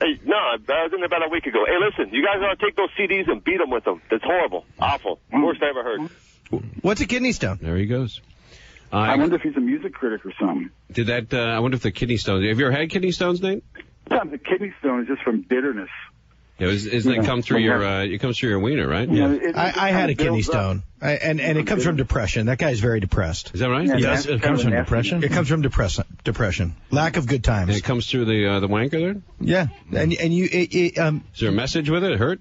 Hey, no, I was in there about a week ago. Hey, listen, you guys ought to take those CDs and beat them with them. That's horrible. Awful. Worst I ever heard. What's a kidney stone? There he goes. I wonder if he's a music critic or something. I wonder if the kidney stones. Have you ever had kidney stones, Nate? Yeah, the kidney stone is just from bitterness. Yeah, it comes through it comes through your wiener, right? Yeah. I had a kidney stone, and it comes from depression. That guy's very depressed. Is that right? Yes, it comes from depression. It comes from depression. Lack of good times. And it comes through the wanker there. Yeah, and you. Is there a message with it? It hurt?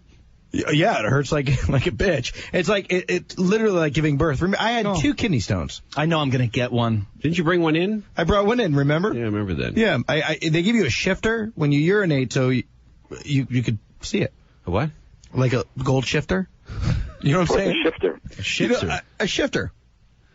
Yeah, it hurts like a bitch. It's like it's literally like giving birth. I had 2 kidney stones. I know I'm going to get one. Didn't you bring one in? I brought one in. Remember? Yeah, I remember that. Yeah, they give you a shifter when you urinate, so you could see it. A what? Like a gold shifter. You know what I'm saying? A shifter. A shifter. You know, a shifter.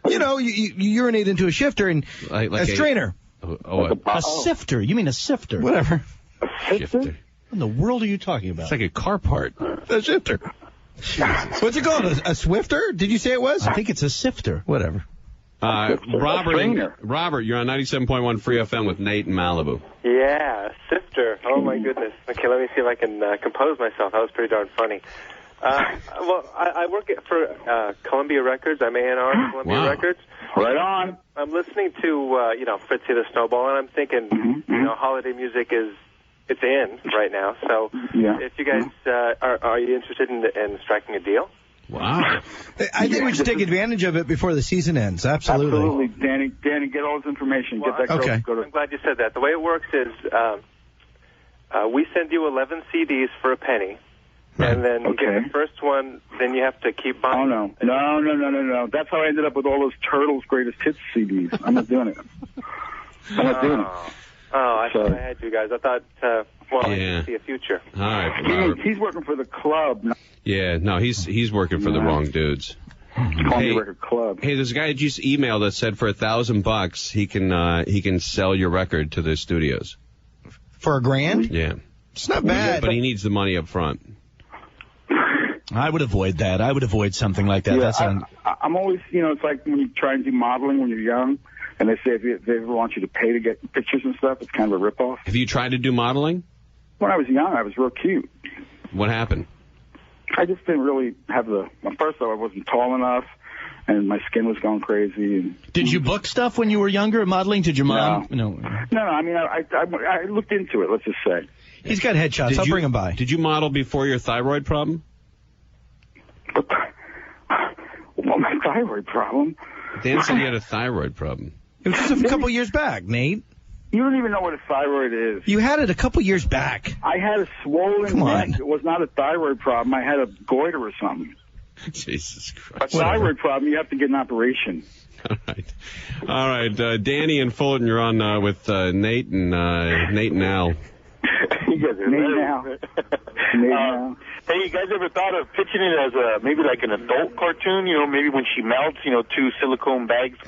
You know, you urinate into a shifter and like a strainer. A sifter. You mean a sifter? Whatever. A sifter? What in the world are you talking about? It's like a car part. A shifter. What's it called? A swifter? Did you say it was? I think it's a sifter. Whatever. Robert, you're on 97.1 Free FM with Nate and Malibu. Yeah, sifter. Oh, my goodness. Okay, let me see if I can compose myself. That was pretty darn funny. Well, I work for Columbia Records. I'm A&R Columbia Records. Right on. I'm listening to, Fritzy the Snowball, and I'm thinking, holiday music it's in right now. So if you guys, are you interested in striking a deal? Wow. I think we should take advantage of it before the season ends. Absolutely. Danny, get all this information. Well, get that okay. I'm glad you said that. The way it works is we send you 11 CDs for a penny. Right. And then you get the first one, then you have to keep buying. Oh, no. That's how I ended up with all those Turtles Greatest Hits CDs. I'm not doing it. I thought I had you guys. I thought, I didn't see a future. All right, he's working for the club. Yeah, no, he's working for the wrong dudes. Record Club. Hey, there's a guy that just emailed that said for $1,000 he can sell your record to the studios. For $1,000? Yeah. It's not bad. But he needs the money up front. I would avoid that. I would avoid something like that. Yeah, I'm always, it's like when you try and do modeling when you're young, and they say if they ever want you to pay to get pictures and stuff, it's kind of a ripoff. Have you tried to do modeling? When I was young, I was real cute. What happened? I just didn't really have first of all, I wasn't tall enough, and my skin was going crazy. And did you book stuff when you were younger, modeling? Did your mom? No. I mean, I looked into it, let's just say. He's got headshots. I'll bring him by. Did you model before your thyroid problem? Well, my thyroid problem? Dan said he had a thyroid problem. It was just a couple years back, Nate. You don't even know what a thyroid is. You had it a couple years back. I had a swollen neck. It was not a thyroid problem. I had a goiter or something. Jesus Christ. A thyroid problem, you have to get an operation. All right. Danny and Fulton, you're on with Nate and Al. Hey, you guys ever thought of pitching it as maybe like an adult cartoon? Maybe when she melts, 2 silicone bags,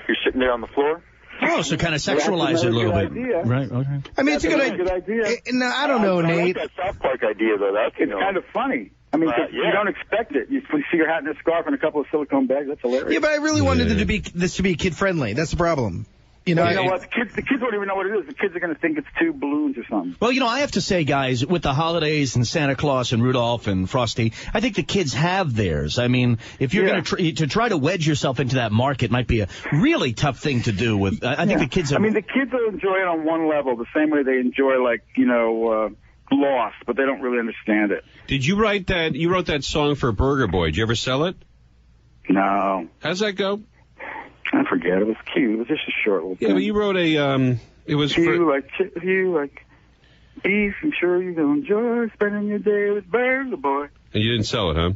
you're sitting there on the floor. Oh, so kind of sexualize it a little bit. Idea. Right, okay. I mean, it's a good idea. No, I don't know, Nate. I like that South Park idea, though. It's kind of funny. I mean, you don't expect it. You see your hat and a scarf and a couple of silicone bags. That's hilarious. Yeah, but I really wanted this to be kid friendly. That's the problem. You know what? The kids don't even know what it is. The kids are going to think it's 2 balloons or something. Well, I have to say, guys, with the holidays and Santa Claus and Rudolph and Frosty, I think the kids have theirs. I mean, if you're going to try to wedge yourself into that market, might be a really tough thing to do. With I think the kids. I mean, the kids will enjoy it on one level, the same way they enjoy, Lost, but they don't really understand it. Did you write that? You wrote that song for Burger Boy. Did you ever sell it? No. How's that go? I forget. It was cute. It was just a short little thing. Yeah, but you wrote a, it was if you like beef, I'm sure you're going to enjoy spending your day with Burger Boy. And you didn't sell it, huh?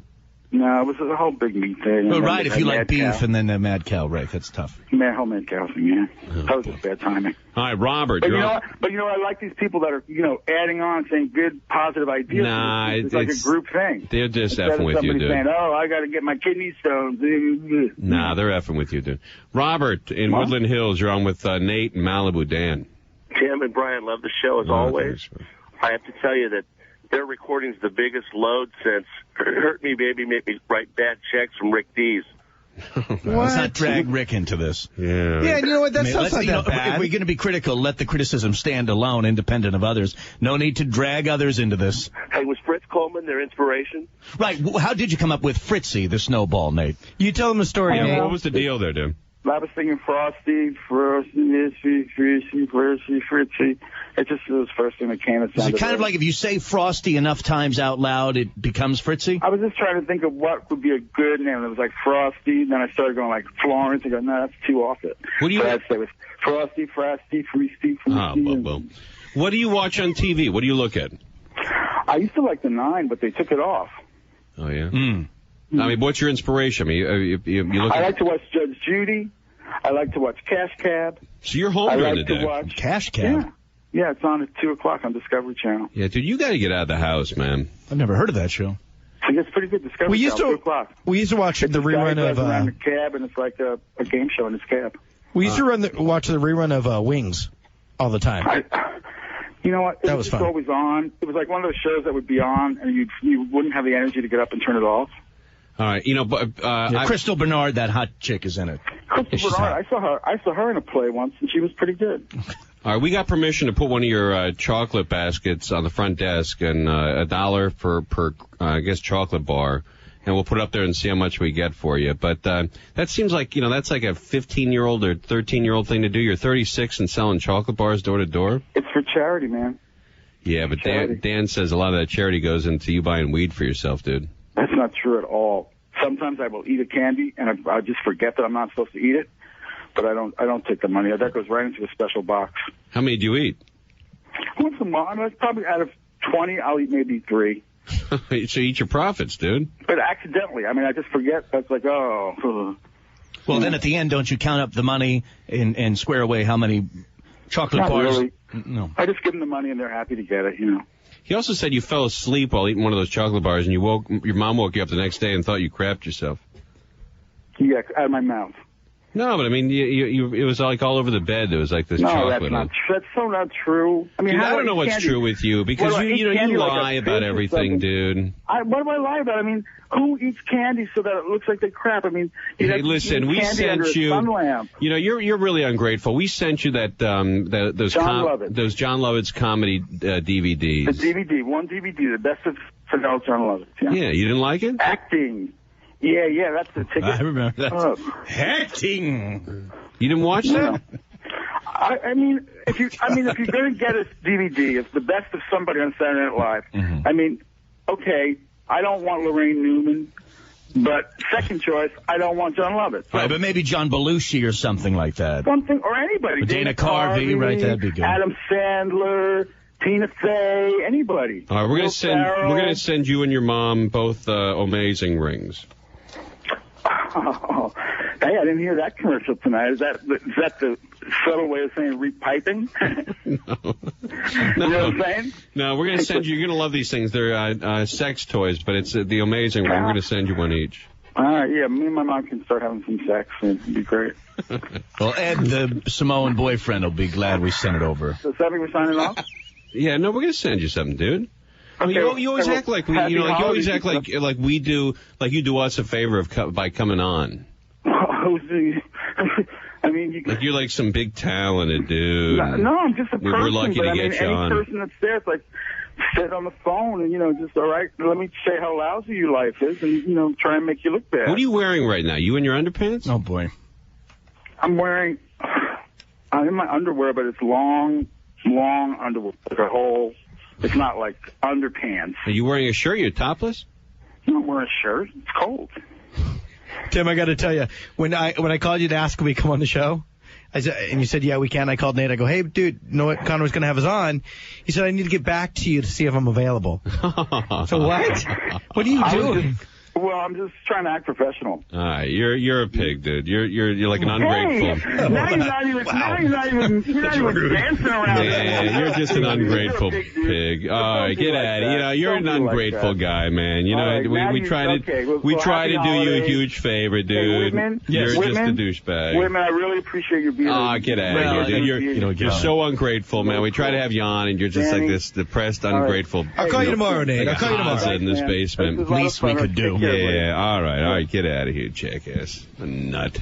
No, it was a whole big meat thing. Well, right, if you like beef and then the Mad Cow, right, that's tough. Whole Mad Cow thing, yeah. That was just bad timing. All right, Robert. But I like these people that are, adding on and saying good, positive ideas. Nah, it's like a group thing. They're just effing with you, dude. Saying, I got to get my kidney stones. Nah, they're effing with you, dude. Robert, in Woodland Hills, you're on with Nate and Malibu Dan. Tim and Brian, love the show as always. I have to tell you that their recording's the biggest load since Hurt Me Baby Make Me Write Bad Checks from Rick Dees. Let's not drag Rick into this. Yeah. Yeah, you know what? That sounds like that bad. If we're going to be critical, let the criticism stand alone, independent of others. No need to drag others into this. Hey, was Fritz Coleman their inspiration? Right. How did you come up with Fritzy the Snowball, Nate? You tell them a story, Nate. What was the deal there, dude? I was thinking Frosty, Fritzy. It just was the first thing that came. Is it kind of like if you say Frosty enough times out loud, it becomes Fritzy? I was just trying to think of what would be a good name. It was like Frosty. Then I started going like Florence. I go, no, that's too off it. What do you? So I'd say it was Frosty, Freesty. What do you watch on TV? What do you look at? I used to like the 9, but they took it off. Oh, yeah? I mean, what's your inspiration? I mean, you look I like to watch Judge Judy. I like to watch Cash Cab. So you're home during the day. To watch Cash Cab? Yeah, it's on at 2 o'clock on Discovery Channel. Yeah, dude, you got to get out of the house, man. I've never heard of that show. I think it's pretty good. Discovery Channel, 2 o'clock. We used to watch the rerun of... around the cab, and it's like a game show in his cab. We used to watch the rerun of Wings all the time. You know what? That was fun. Always on. It was like one of those shows that would be on, and you wouldn't have the energy to get up and turn it off. All right, but Crystal Bernard, that hot chick, is in it. Crystal Bernard, I saw her in a play once, and she was pretty good. All right, we got permission to put one of your chocolate baskets on the front desk, and $1 per I guess chocolate bar, and we'll put it up there and see how much we get for you. But that seems like that's like a 15-year-old or 13-year-old thing to do. You're 36 and selling chocolate bars door to door. It's for charity, man. Yeah, but Dan says a lot of that charity goes into you buying weed for yourself, dude. That's not true at all. Sometimes I will eat a candy, and I just forget that I'm not supposed to eat it. But I don't take the money. That goes right into a special box. How many do you eat? Once a month. Probably out of 20, I'll eat maybe 3. So you eat your profits, dude. But accidentally. I mean, I just forget. That's like, oh. Well, then at the end, don't you count up the money and square away how many chocolate not bars? Really. No. I just give them the money, and they're happy to get it, He also said you fell asleep while eating one of those chocolate bars, and your mom woke you up the next day and thought you crapped yourself. Yeah, out of my mouth. No, but I mean, it was like all over the bed. There was like this chocolate. No, that's so not true. I mean, dude, I don't know what's true with you because you lie about everything, dude. What do I lie about? I mean, who eats candy so that it looks like they crap? I mean, hey, listen, we sent you. You're really ungrateful. We sent you that those John Lovitz comedy DVDs. The DVD, one DVD, the best of John Lovitz. Yeah, you didn't like it? Acting. Yeah, that's the ticket. I remember that. Acting. You didn't watch that? I mean, if you're going to get a DVD, it's the best of somebody on Saturday Night Live. Mm-hmm. I mean, okay, I don't want Lorraine Newman, but second choice, I don't want John Lovitz. Right, but maybe John Belushi or something like that. Something, or anybody. Dana Carvey, right? That'd be good. Adam Sandler. Tina Fey, anybody. All right, we're gonna send you and your mom both amazing rings. Oh, hey, I didn't hear that commercial tonight. Is that the subtle way of saying repiping? No. You know what I'm saying? No, we're going to send you. You're going to love these things. They're sex toys, but it's the amazing ring. We're going to send you one each. All right, yeah, me and my mom can start having some sex. It'd be great. Well, Ed, the Samoan boyfriend, will be glad we sent it over. So, Sebby, we're signing off? Yeah, no, we're going to send you something, dude. I mean, you always act like we, you always act like we do, like you do us a favor by coming on. I mean, like you're like some big talented dude. No, I'm just a person. We're lucky to get you on. Any person that's there, it's like sit on the phone and just all right. Let me say how lousy your life is, and try and make you look bad. What are you wearing right now? You in your underpants? Oh boy, I'm in my underwear, but it's long underwear, like a whole. It's not like underpants. Are you wearing a shirt? You're topless? I'm not wearing a shirt. It's cold. Tim, I got to tell you, when I called you to ask if we come on the show, and you said, yeah, we can. I called Nate. I go, hey, dude, you know what? Connor's going to have us on. He said, I need to get back to you to see if I'm available. So what? What are you doing? Well, I'm just trying to act professional. All right, you're a pig, dude. You're like an ungrateful. Now you're not even dancing around. Yeah, you're just an ungrateful pig. All right, get at it. You're an ungrateful guy, man. We try to do you a huge favor, dude. You're just a douchebag. Whitman, I really appreciate you being. Get out of here, dude. You're so ungrateful, man. We try to have you on, and you're just like this depressed, ungrateful. I'll call you tomorrow, Nate. I'll call you tomorrow. In this basement. Least we could do. Yeah, all right, get out of here, jackass. A nut.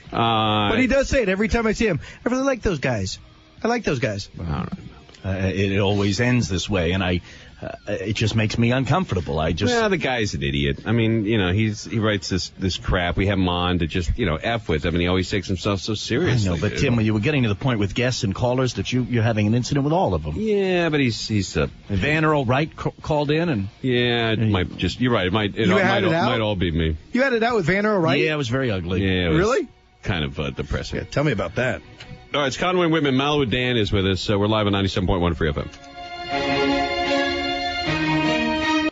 But he does say it every time I see him. I really like those guys. I like those guys. All right. It always ends this way, and it just makes me uncomfortable. The guy's an idiot. I mean, he writes this crap. We have him on to just, F with him, and he always takes himself so seriously. I know, but Tim, when you were getting to the point with guests and callers that you're having an incident with all of them. Yeah, but he's Van Earl Wright called in, and yeah, it might just. You're right. It might all be me. You had it out with Van Earl Wright? Yeah, it was very ugly. Yeah, it was really? Kind of depressing. Yeah, tell me about that. All right, it's Conway and Whitman. Malibu Dan is with us. We're live on 97.1 Free FM.